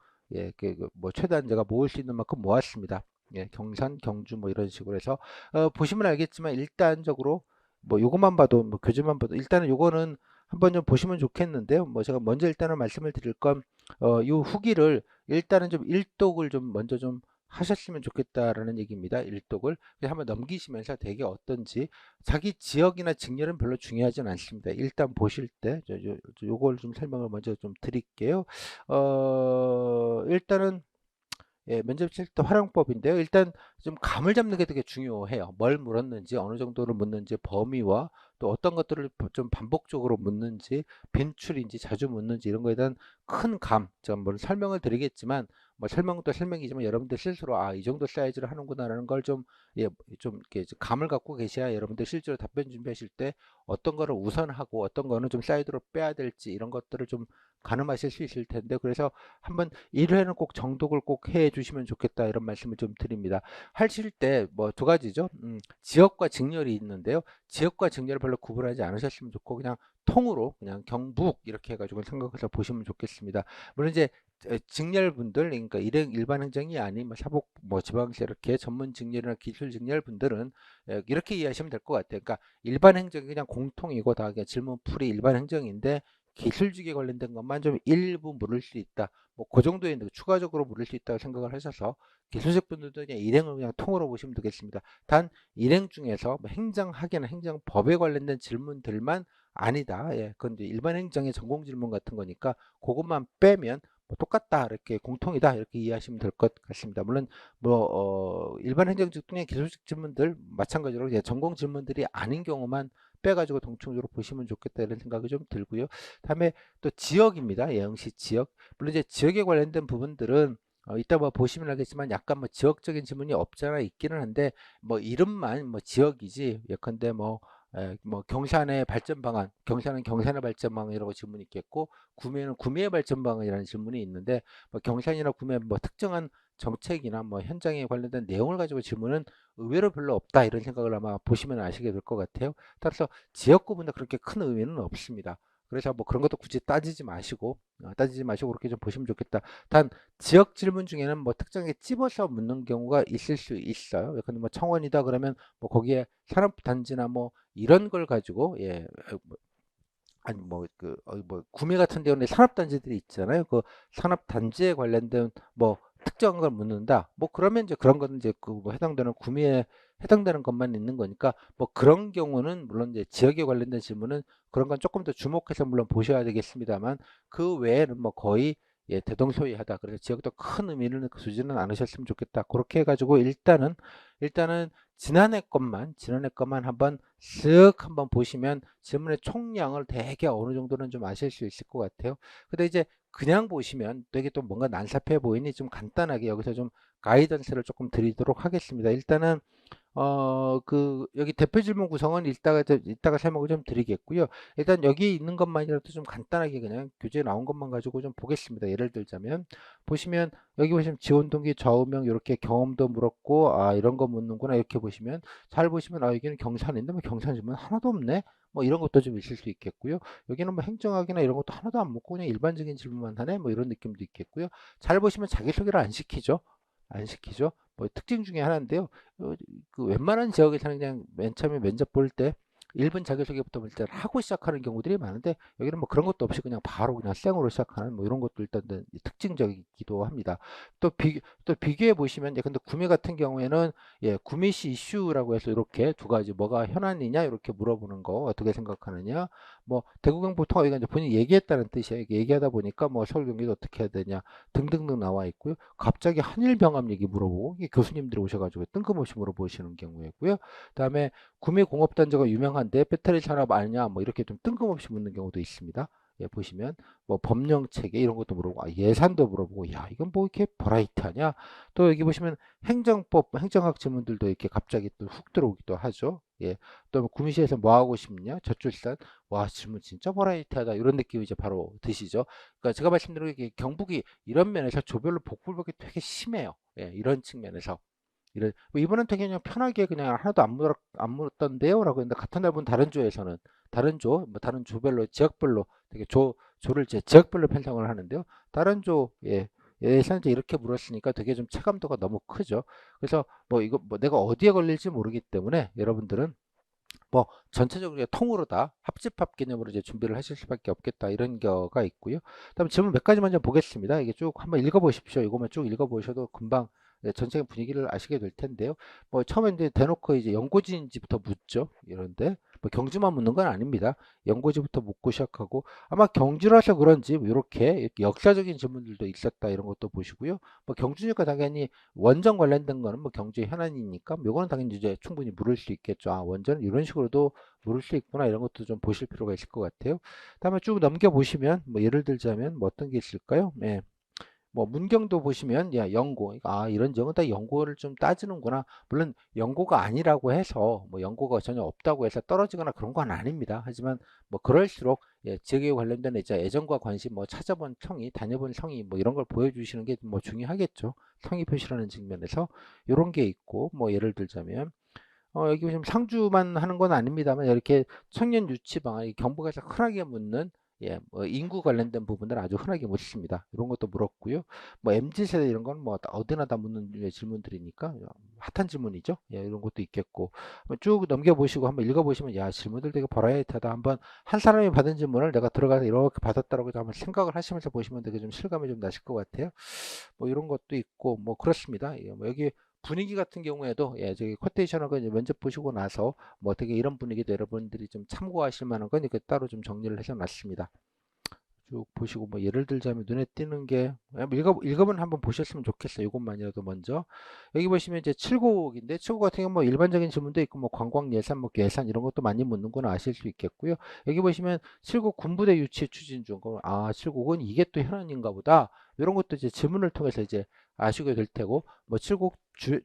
뭐 최대한 제가 모을 수 있는 만큼 모았습니다. 예, 경산, 경주 뭐 이런 식으로 해서 보시면 알겠지만 일단적으로 뭐 요것만 봐도 뭐 교재만 봐도 일단은 요거는 한번 좀 보시면 좋겠는데요. 뭐 제가 먼저 일단은 말씀을 드릴 건 요 후기를 일단은 좀 일독을 좀 먼저 좀 하셨으면 좋겠다라는 얘기입니다. 일독을 한번 넘기시면서 되게 어떤지 자기 지역이나 직렬은 별로 중요하진 않습니다. 일단 보실 때 요걸 좀 설명을 먼저 좀 드릴게요. 일단은 면접 칠 때 활용법인데요. 일단 좀 감을 잡는 게 되게 중요해요. 뭘 물었는지, 어느 정도를 묻는지, 범위와 또 어떤 것들을 좀 반복적으로 묻는지, 빈출인지, 자주 묻는지 이런 거에 대한 큰 감. 제가 뭐 설명을 드리겠지만, 뭐 설명도 설명이지만 여러분들 스스로 이 정도 사이즈를 하는구나라는 걸 좀 이렇게 감을 갖고 계셔야 여러분들 실제로 답변 준비하실 때 어떤 거를 우선하고 어떤 거는 좀 사이드로 빼야 될지 이런 것들을 좀 가늠하실 수 있을 텐데, 그래서 한번 1회는 꼭 정독을 꼭 해 주시면 좋겠다 이런 말씀을 좀 드립니다. 하실 때 뭐 두 가지죠. 지역과 직렬이 있는데요. 지역과 직렬을 별로 구분하지 않으셨으면 좋고 그냥 통으로 그냥 경북 이렇게 해가지고 생각해서 보시면 좋겠습니다. 물론 이제 직렬분들, 그러니까 일반 행정이 아닌 뭐 사복, 뭐 지방세 이렇게 전문 직렬이나 기술 직렬분들은 이렇게 이해하시면 될 것 같아요. 그러니까 일반 행정이 그냥 공통이고 다 그냥 질문풀이 일반 행정인데 기술직에 관련된 것만 좀 일부 물을 수 있다. 뭐 그 정도의 추가적으로 물을 수 있다고 생각을 하셔서 기술직 분들도 그냥 일행을 그냥 통으로 보시면 되겠습니다. 단 일행 중에서 뭐 행정학이나 행정법에 관련된 질문들만 아니다. 예, 그건 이제 일반 행정의 전공 질문 같은 거니까 그것만 빼면 뭐 똑같다 이렇게 공통이다 이렇게 이해하시면 될 것 같습니다. 물론 뭐 일반 행정직 중에 기술직 질문들 마찬가지로 이제 전공 질문들이 아닌 경우만 빼가지고 동충으로 보시면 좋겠다 이런 생각이 좀 들고요. 다음에 또 지역입니다. 예영시 지역. 물론 이제 지역에 관련된 부분들은 이따 뭐 보시면 알겠지만 약간 뭐 지역적인 지문이 없잖아 있기는 한데 뭐 이름만 뭐 지역이지 예컨대 뭐 경산의 발전 방안, 경산은 경산의 발전 방안이라고 질문이 있겠고 구미는 구미의 발전 방안이라는 질문이 있는데 뭐 경산이나 구미의 뭐 특정한 정책이나 뭐 현장에 관련된 내용을 가지고 질문은 의외로 별로 없다 이런 생각을 아마 보시면 아시게 될 것 같아요. 따라서 지역구분도 그렇게 큰 의미는 없습니다. 그래서 뭐 그런 것도 굳이 따지지 마시고 그렇게 좀 보시면 좋겠다. 단 지역 질문 중에는 뭐 특정하게 찝어서 묻는 경우가 있을 수 있어요. 예컨대 뭐 청원이다 그러면 뭐 거기에 산업단지나 뭐 이런 걸 가지고 아니 뭐 구미 같은 경우는 산업단지들이 있잖아요. 그 산업단지에 관련된 뭐 특정한 걸 묻는다. 뭐 그러면 이제 그런 거는 이제 그 뭐 해당되는 구미에 해당되는 것만 있는 거니까 뭐 그런 경우는 물론 이제 지역에 관련된 질문은 그런 건 조금 더 주목해서 물론 보셔야 되겠습니다만 그 외에는 뭐 거의 대동소이하다. 그래서 지역도 큰 의미를 두지는 않으셨으면 좋겠다. 그렇게 해가지고 일단은 지난해 것만 한번 쓱 한번 보시면 질문의 총량을 되게 어느 정도는 좀 아실 수 있을 것 같아요. 근데 이제 그냥 보시면 되게 또 뭔가 난삽해 보이니 좀 간단하게 여기서 좀 가이던스를 조금 드리도록 하겠습니다. 일단은 여기 대표 질문 구성은 이따가 설명을 좀 드리겠고요. 일단 여기 있는 것만이라도 좀 간단하게 그냥 교재에 나온 것만 가지고 좀 보겠습니다. 예를 들자면, 보시면, 여기 보시면 지원 동기 좌우명 이렇게 경험도 물었고, 아, 이런 거 묻는구나. 이렇게 보시면, 잘 보시면, 아, 여기는 경산인데, 뭐 경산 질문 하나도 없네? 뭐 이런 것도 좀 있을 수 있겠고요. 여기는 뭐 행정학이나 이런 것도 하나도 안 묻고 그냥 일반적인 질문만 하네? 뭐 이런 느낌도 있겠고요. 잘 보시면 자기소개를 안 시키죠. 안 시키죠. 뭐 특징 중에 하나인데요. 어, 그 웬만한 지역에서는 그냥 맨 처음에 면접 볼 때 1분 자기소개부터 일단 하고 시작하는 경우들이 많은데 여기는 뭐 그런 것도 없이 그냥 바로 그냥 생으로 시작하는 뭐 이런 것도 일단 특징적이기도 합니다. 또 비교해 보시면 근데 구미 같은 경우에는 구미시 이슈라고 해서 이렇게 두 가지 뭐가 현안이냐 이렇게 물어보는 거 어떻게 생각하느냐 뭐 대구 경북 통합 이건 이제 본인이 얘기했다는 뜻이에요. 얘기하다 보니까 뭐 서울 경기도 어떻게 해야 되냐 등등등 나와 있고요. 갑자기 한일 병합 얘기 물어보고 이게 교수님들이 오셔가지고 뜬금없이 물어보시는 경우이고요. 그다음에 구미 공업단지가 유명한데 배터리 산업 아니냐 뭐 이렇게 좀 뜬금없이 묻는 경우도 있습니다. 예, 보시면 뭐 법령 체계 이런 것도 물어보고 예산도 물어보고 야 이건 뭐 이렇게 버라이트하냐 또 여기 보시면 행정학 질문들도 이렇게 갑자기 또 훅 들어오기도 하죠. 예, 또 구미시에서 뭐 하고 싶냐 저출산 와 질문 진짜 버라이트하다 이런 느낌이 이제 바로 드시죠. 그러니까 제가 말씀드린 게 경북이 이런 면에서 조별로 복불복이 되게 심해요. 예, 이런 측면에서 뭐 이번엔 되게 그냥 편하게 그냥 하나도 안 물었던데요? 라고 했는데 같은 날 본 다른 조에서는 다른 조별로 지역별로 되게 조를 이제 지역별로 편성을 하는데요. 다른 예에서 이제 이렇게 물었으니까 되게 좀 체감도가 너무 크죠. 그래서 뭐 이거 뭐 내가 어디에 걸릴지 모르기 때문에 여러분들은 뭐 전체적으로 이제 통으로 다 합집합 개념으로 이제 준비를 하실 수밖에 없겠다 이런 거가 있고요. 그다음에 질문 몇 가지만 좀 보겠습니다. 이게 쭉 한번 읽어보십시오. 이거만 쭉 읽어보셔도 금방 전체적인 분위기를 아시게 될 텐데요. 뭐 처음에 이제 대놓고 이제 연고지인지부터 묻죠. 이런데 뭐 경주만 묻는 건 아닙니다. 연고지부터 묻고 시작하고 아마 경주라서 그런지 뭐 이렇게 역사적인 질문들도 있었다 이런 것도 보시고요. 뭐 경주니까 당연히 원전 관련된 거는 뭐 경제 현안이니까 뭐 요거는 당연히 이제 충분히 물을 수 있겠죠. 아, 원전은 이런 식으로도 물을 수 있구나 이런 것도 좀 보실 필요가 있을 것 같아요. 다음에 쭉 넘겨 보시면 뭐 예를 들자면 뭐 어떤 게 있을까요? 네. 뭐 문경도 보시면 야 연고 아 이런 점은 다 연고를 좀 따지는구나. 물론 연고가 아니라고 해서 뭐 연고가 전혀 없다고 해서 떨어지거나 그런 건 아닙니다. 하지만 뭐 그럴수록 예, 지역에 관련된 이제 애정과 관심 뭐 찾아본 성의, 다녀본 성의 뭐 이런 걸 보여주시는 게 뭐 중요하겠죠. 성의 표시라는 측면에서 이런 게 있고 뭐 예를 들자면 여기 보시면 상주만 하는 건 아닙니다만 이렇게 청년 유치 방안, 경북에서 흔하게 묻는 예, 뭐 인구 관련된 부분들 아주 흔하게 묻습니다. 이런 것도 물었고요. 뭐 MZ 세대 이런 건 뭐 어디나 다 묻는 질문들이니까 핫한 질문이죠. 예, 이런 것도 있겠고 쭉 넘겨보시고 한번 읽어보시면 야 질문들 되게 버라이어티하다. 한번 한 사람이 받은 질문을 내가 들어가서 이렇게 받았다라고 한번 생각을 하시면서 보시면 되게 좀 실감이 좀 나실 것 같아요. 뭐 이런 것도 있고 뭐 그렇습니다. 예, 뭐 여기 분위기 같은 경우에도 예, 저기 쿼테이션하고 이제 면접 보시고 나서 뭐 어떻게 이런 분위기도 여러분들이 좀 참고하실 만한 건 이렇게 따로 좀 정리를 해서 놨습니다. 쭉 보시고 뭐 예를 들자면 눈에 띄는 게 읽어본 한번 보셨으면 좋겠어요. 이것만이라도 먼저 여기 보시면 이제 7곡인데 7곡 같은 경우 뭐 일반적인 질문도 있고 뭐 관광 예산 뭐 예산 이런 것도 많이 묻는 건 아실 수 있겠고요. 여기 보시면 7곡 군부대 유치 추진 중. 아 7곡은 이게 또 현안인가 보다. 이런 것도 이제 질문을 통해서 이제 아시게 될 테고 뭐 7곡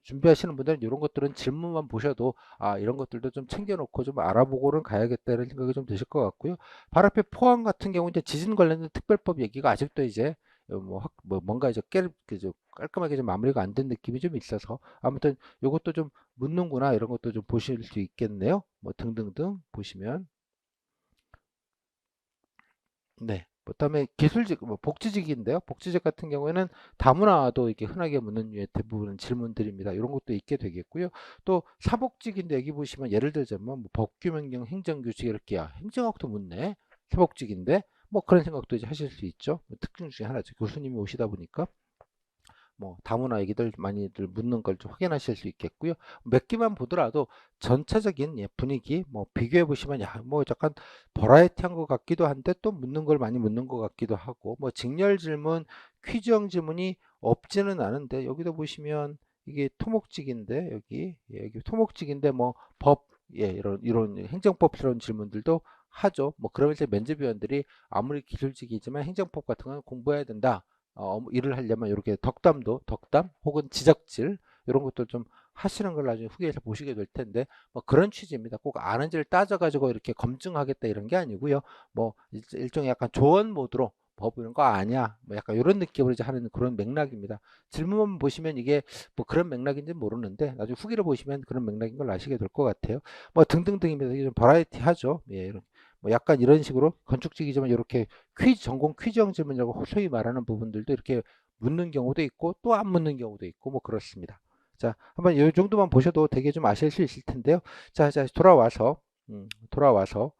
준비하시는 분들은 이런 것들은 질문만 보셔도 아 이런 것들도 좀 챙겨놓고 좀 알아보고는 가야겠다는 생각이 좀 드실 것 같고요. 바로 앞에 포항 같은 경우 이제 지진 관련된 특별법 얘기가 아직도 이제 뭐 뭔가 이제 그저 깔끔하게 좀 마무리가 안 된 느낌이 좀 있어서 아무튼 요것도 좀 묻는구나 이런 것도 좀 보실 수 있겠네요. 뭐 등등등 보시면 네. 그다음에 기술직, 뭐 복지직인데요. 복지직 같은 경우에는 다문화도 이렇게 흔하게 묻는 류의 대부분 질문들입니다. 이런 것도 있게 되겠고요. 또 사복직인데 여기 보시면 예를 들자면 뭐 법규, 명령, 행정규칙 이렇게 행정학도 묻네. 사복직인데 뭐 그런 생각도 이제 하실 수 있죠. 뭐 특징 중에 하나죠. 교수님이 오시다 보니까. 뭐 다문화 얘기들 많이들 묻는 걸 좀 확인하실 수 있겠고요. 몇 개만 보더라도 전체적인 예, 분위기 뭐 비교해 보시면 야 뭐 약간 버라이어티한 것 같기도 한데 또 묻는 걸 많이 묻는 것 같기도 하고 뭐 직렬 질문, 퀴즈형 질문이 없지는 않은데 여기도 보시면 이게 토목직인데 여기 토목직인데 뭐 법 예, 이런 행정법스러운 질문들도 하죠. 뭐 그러면서 면접위원들이 아무리 기술직이지만 행정법 같은 건 공부해야 된다. 일을 하려면 이렇게 덕담 혹은 지적질 이런 것들 좀 하시는 걸 나중에 후기에서 보시게 될 텐데 뭐 그런 취지입니다. 꼭 아는지를 따져가지고 이렇게 검증하겠다 이런 게 아니고요. 뭐 일종의 약간 조언 모드로 법 이런 거 아니야 뭐 약간 이런 느낌으로 이제 하는 그런 맥락입니다. 질문만 보시면 이게 뭐 그런 맥락인지 모르는데 나중에 후기를 보시면 그런 맥락인 걸 아시게 될 것 같아요. 뭐 등등등입니다. 이게 좀 버라이어티하죠. 예, 뭐 약간 이런 식으로 건축직이지만 이렇게 전공 퀴즈형 질문이라고 소위 말하는 부분들도 이렇게 묻는 경우도 있고 또 안 묻는 경우도 있고 뭐 그렇습니다. 자, 한번 이 정도만 보셔도 되게 좀 아실 수 있을 텐데요. 자, 돌아와서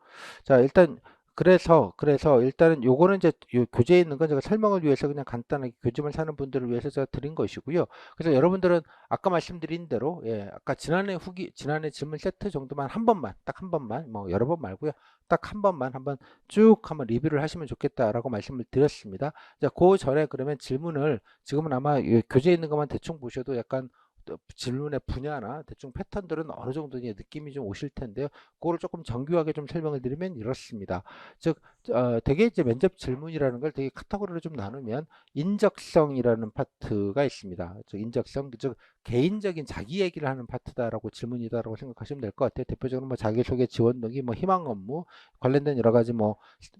자, 일단 그래서 일단은 요거는 이제 요 교재에 있는 건 제가 설명을 위해서 그냥 간단하게 교재만 사는 분들을 위해서 제가 드린 것이고요. 그래서 여러분들은 아까 말씀드린 대로 예, 아까 지난해 질문 세트 정도만 한 번만 딱 한 번만 뭐 여러 번 말고요. 딱 한 번만 한번 쭉 한번 리뷰를 하시면 좋겠다라고 말씀을 드렸습니다. 자, 그 전에 그러면 질문을 지금은 아마 이 교재에 있는 것만 대충 보셔도 약간 또 질문의 분야나 대충 패턴들은 어느 정도 이제 느낌이 좀 오실 텐데요. 그거를 조금 정교하게 좀 설명을 드리면 이렇습니다. 즉, 되게 이제 면접 질문이라는 걸 되게 카테고리로 좀 나누면 인적성이라는 파트가 있습니다. 즉, 인적성, 즉 개인적인 자기 얘기를 하는 파트다라고 질문이다라고 생각하시면 될 것 같아요. 대표적으로 뭐 자기소개 지원 동기, 뭐 희망 업무 관련된 여러 가지 뭐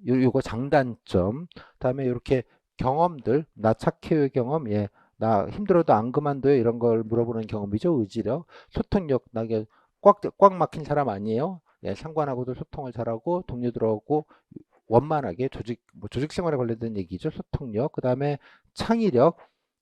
요거 장단점, 그다음에 이렇게 경험들, 나 착해요 경험, 예, 나 힘들어도 안 그만둬요 이런 걸 물어보는 경험이죠. 의지력, 소통력, 나게 꽉 막힌 사람 아니에요. 예, 상관하고도 소통을 잘하고 동료들하고 원만하게 조직 생활에 관련된 얘기죠. 소통력, 그 다음에 창의력,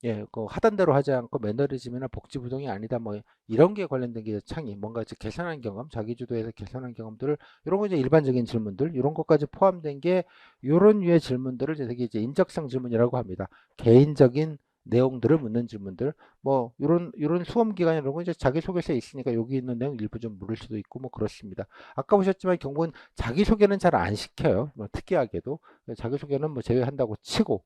예, 그 하던 대로 하지 않고 매너리즘이나 복지 부동이 아니다. 뭐 이런 게 관련된 게 창의, 뭔가 이제 개선한 경험, 자기 주도해서 개선한 경험들을 이런 거 이제 일반적인 질문들, 이런 것까지 포함된 게 이런 류의 질문들을 이제 되게 이제 인적성 질문이라고 합니다. 개인적인 내용들을 묻는 질문들, 뭐 이런 수험 기간 이런 거 이제 자기소개서에 있으니까 여기 있는 내용 일부 좀 물을 수도 있고 뭐 그렇습니다. 아까 보셨지만 경북은 자기소개는 잘 안 시켜요. 뭐 특이하게도 자기소개는 뭐 제외한다고 치고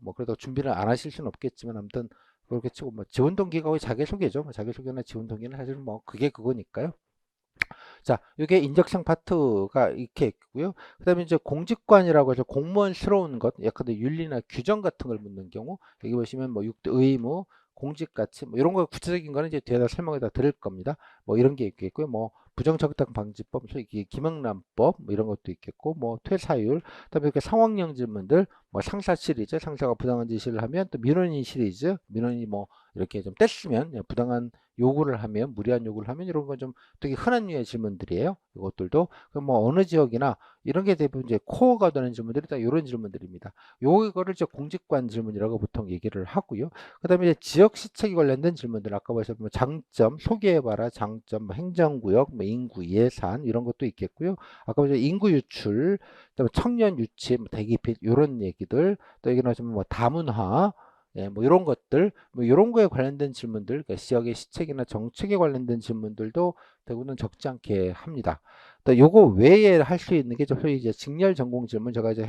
뭐 그래도 준비를 안 하실 수는 없겠지만 아무튼 그렇게 치고 뭐 지원 동기가 거의 자기소개죠. 뭐 자기소개나 지원 동기는 사실 뭐 그게 그거니까요. 자, 이게 인적성 파트가 이렇게 있고요. 그다음에 이제 공직관이라고 해서 공무원스러운 것, 예컨대 윤리나 규정 같은 걸 묻는 경우, 여기 보시면 뭐 의무, 공직가치, 뭐 이런 거 구체적인 거는 이제 뒤에다 설명에다 드릴 겁니다. 뭐 이런 게 있겠고요. 뭐 부정착탁 방지법, 소위 김영란법, 뭐 이런 것도 있겠고, 뭐 퇴사율, 그다음에 이렇게 상황형 질문들, 뭐 상사 시리즈, 상사가 부당한 지시를 하면 또 민원인 시리즈, 민원인이 뭐 이렇게 좀 뗐으면 부당한 요구를 하면, 무리한 요구를 하면 이런 건 좀 되게 흔한 류의 질문들이에요. 이것들도 그럼 뭐 어느 지역이나 이런 게 대부분 이제 코어가 되는 질문들이 다 이런 질문들입니다. 요거를 이제 공직관 질문이라고 보통 얘기를 하고요. 그다음에 이제 지역 시책에 관련된 질문들 아까 보셨던 장점 소개해봐라, 장점, 뭐 행정구역, 뭐 인구 예산 이런 것도 있겠고요. 아까 보셨 인구 유출, 그다음에 청년 유치, 뭐 대기핏 이런 얘기들, 또 여기 나오시면 뭐 다문화, 예, 뭐 이런 것들, 뭐 이런 거에 관련된 질문들, 그러니까 지역의 시책이나 정책에 관련된 질문들도 대부분 적지 않게 합니다. 또 요거 외에 할 수 있는 게 소위 이제 직렬 전공 질문, 제가 이제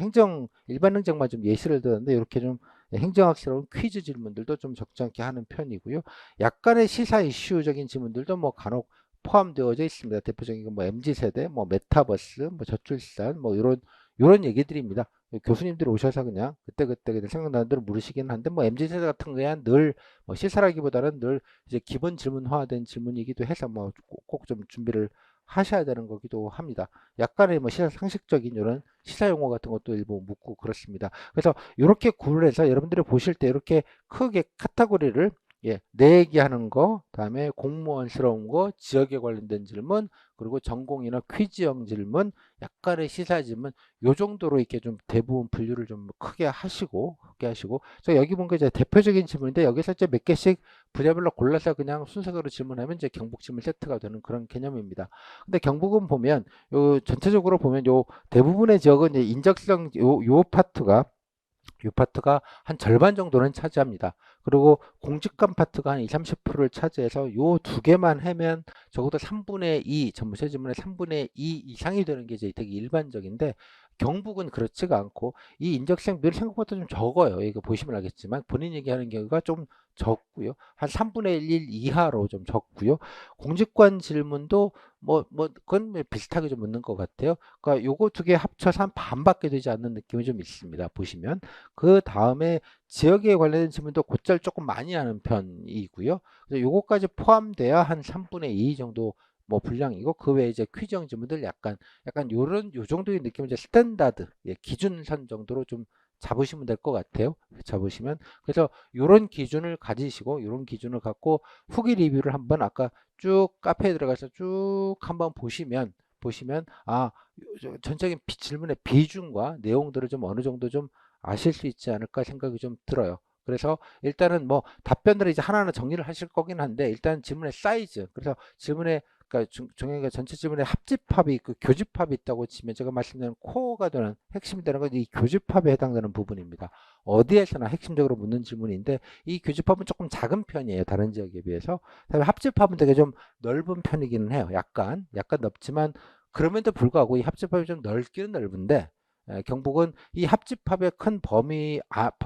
일반 행정만 좀 예시를 들었는데 이렇게 좀 행정학스러운 퀴즈 질문들도 좀 적지 않게 하는 편이고요. 약간의 시사 이슈적인 질문들도 뭐 간혹 포함되어져 있습니다. 대표적인 건 뭐 MZ 세대, 뭐 메타버스, 뭐 저출산, 뭐 이런 얘기들입니다. 교수님들이 오셔서 그냥 그때 그냥 생각나는 대로 물으시긴 한데 뭐 MZ 세대 같은 거야 늘뭐 시사라기보다는 늘 이제 기본 질문화된 질문이기도 해서 뭐 꼭 좀 준비를 하셔야 되는 거기도 합니다. 약간의 뭐 시사 상식적인 이런 시사 용어 같은 것도 일부 묻고 그렇습니다. 그래서 이렇게 구분해서 여러분들이 보실 때 이렇게 크게 카테고리를 내 얘기하는 거, 다음에 공무원스러운 거, 지역에 관련된 질문, 그리고 전공이나 퀴즈형 질문, 약간의 시사 질문, 요 정도로 이렇게 좀 대부분 분류를 좀 크게 하시고, 저 여기 본 게 이제 대표적인 질문인데 여기서 이제 몇 개씩 분야별로 골라서 그냥 순서대로 질문하면 이제 경북 질문 세트가 되는 그런 개념입니다. 근데 경북은 보면 요 전체적으로 보면 요 대부분의 지역은 이제 인적성 요 파트가 한 절반 정도는 차지합니다. 그리고 공직감 파트가 한 20, 30%를 차지해서 요 두 개만 하면 적어도 3분의 2, 전부세 지문의 3분의 2 이상이 되는 게 이제 되게 일반적인데 경북은 그렇지가 않고 이 인적성 비율이 생각보다 좀 적어요. 이거 보시면 알겠지만 본인 얘기하는 경우가 좀 적고요. 한 3분의 1 이하로 좀 적고요. 공직관 질문도 그건 비슷하게 좀 묻는 것 같아요. 그러니까 요거 두 개 합쳐서 한 반밖에 되지 않는 느낌이 좀 있습니다. 보시면. 그 다음에 지역에 관련된 질문도 곧잘 조금 많이 하는 편이고요. 그래서 요거까지 포함돼야 한 3분의 2 정도 뭐 분량이고 그 외에 이제 퀴즈형 질문들 약간 요 정도의 느낌은 이제 스탠다드 기준선 정도로 좀 잡으시면 될 것 같아요. 잡으시면 그래서 요런 기준을 가지시고 요런 기준을 갖고 후기 리뷰를 한번 아까 쭉 카페에 들어가서 쭉 한번 보시면 전적인 질문의 비중과 내용들을 좀 어느 정도 좀 아실 수 있지 않을까 생각이 좀 들어요. 그래서 일단은 뭐 답변들을 이제 하나하나 정리를 하실 거긴 한데 일단 질문의 사이즈, 그래서 질문의 그러니까 종영이가 전체 질문에 합집합이 교집합이 있다고 치면 제가 말씀드린 코어가 되는 핵심이 되는 건 이 교집합에 해당되는 부분입니다. 어디에서나 핵심적으로 묻는 질문인데 이 교집합은 조금 작은 편이에요. 다른 지역에 비해서. 다음에 합집합은 되게 좀 넓은 편이기는 해요. 약간 넓지만 그럼에도 불구하고 이 합집합이 좀 넓기는 넓은데 경북은 이 합집합의 큰 범위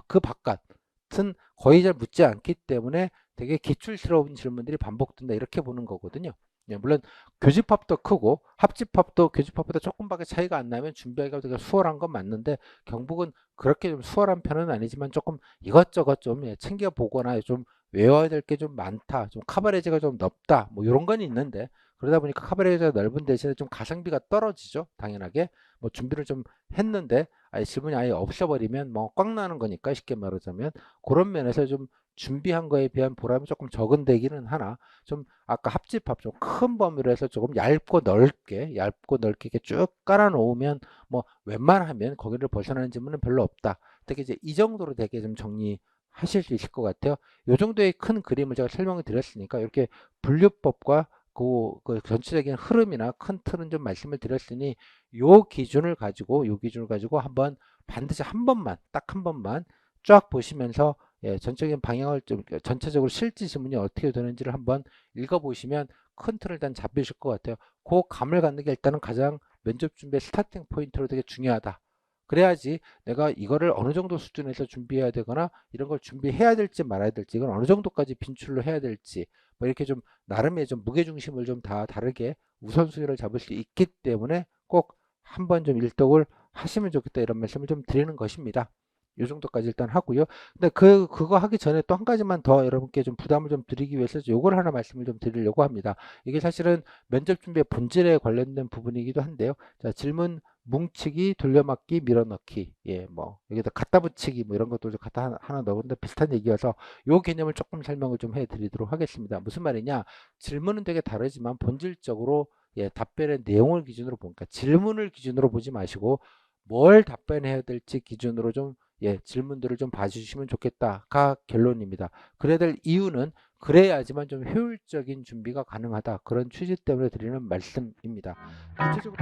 그 바깥은 거의 잘 묻지 않기 때문에 되게 기출스러운 질문들이 반복된다 이렇게 보는 거거든요. 물론 교집합도 크고 합집합도 교집합보다 조금밖에 차이가 안 나면 준비하기가 되게 수월한 건 맞는데 경북은 그렇게 좀 수월한 편은 아니지만 조금 이것저것 좀 챙겨 보거나 좀 외워야 될 게 좀 많다, 좀 커버리지가 좀 넓다, 뭐 이런 건 있는데 그러다 보니까 커버리지가 넓은 대신에 좀 가성비가 떨어지죠. 당연하게 뭐 준비를 좀 했는데 질문이 아예 없어버리면 뭐 꽉 나는 거니까 쉽게 말하자면 그런 면에서 좀 준비한 거에 비한 보람이 조금 적은 되기는 하나 좀 아까 합집합 좀 큰 범위로 해서 조금 얇고 넓게 이렇게 쭉 깔아 놓으면 뭐 웬만하면 거기를 벗어나는 질문은 별로 없다. 되게 이제 이 정도로 되게 좀 정리하실 수 있을 것 같아요. 요 정도의 큰 그림을 제가 설명을 드렸으니까 이렇게 분류법과 그 전체적인 흐름이나 큰 틀은 좀 말씀을 드렸으니 요 기준을 가지고 한번 반드시 한 번만 딱 한 번만 쫙 보시면서 전체적인 방향을 좀 전체적으로 실지 지문이 어떻게 되는지를 한번 읽어보시면 큰 틀을 일단 잡히실 것 같아요. 그 감을 갖는 게 일단은 가장 면접 준비의 스타팅 포인트로 되게 중요하다. 그래야지 내가 이거를 어느 정도 수준에서 준비해야 되거나 이런 걸 준비해야 될지 말아야 될지, 이건 어느 정도까지 빈출로 해야 될지, 뭐 이렇게 좀 나름의 좀 무게중심을 좀 다 다르게 우선순위를 잡을 수 있기 때문에 꼭 한번 좀 일독을 하시면 좋겠다, 이런 말씀을 좀 드리는 것입니다. 이 정도까지 일단 하고요. 근데 그거 하기 전에 또 한 가지만 더 여러분께 좀 부담을 좀 드리기 위해서 요걸 하나 말씀을 좀 드리려고 합니다. 이게 사실은 면접 준비의 본질에 관련된 부분이기도 한데요. 자, 질문 뭉치기, 돌려막기, 밀어넣기, 예, 뭐 여기다 갖다 붙이기, 뭐 이런 것도 좀 갖다 하나 넣었는데 비슷한 얘기여서 요 개념을 조금 설명을 좀 해드리도록 하겠습니다. 무슨 말이냐? 질문은 되게 다르지만 본질적으로, 예, 답변의 내용을 기준으로 보니까 질문을 기준으로 보지 마시고 뭘 답변해야 될지 기준으로 좀, 예, 질문들을 좀 봐주시면 좋겠다가 결론입니다. 그래야 될 이유는 그래야지만 좀 효율적인 준비가 가능하다, 그런 취지 때문에 드리는 말씀입니다. 구체적으로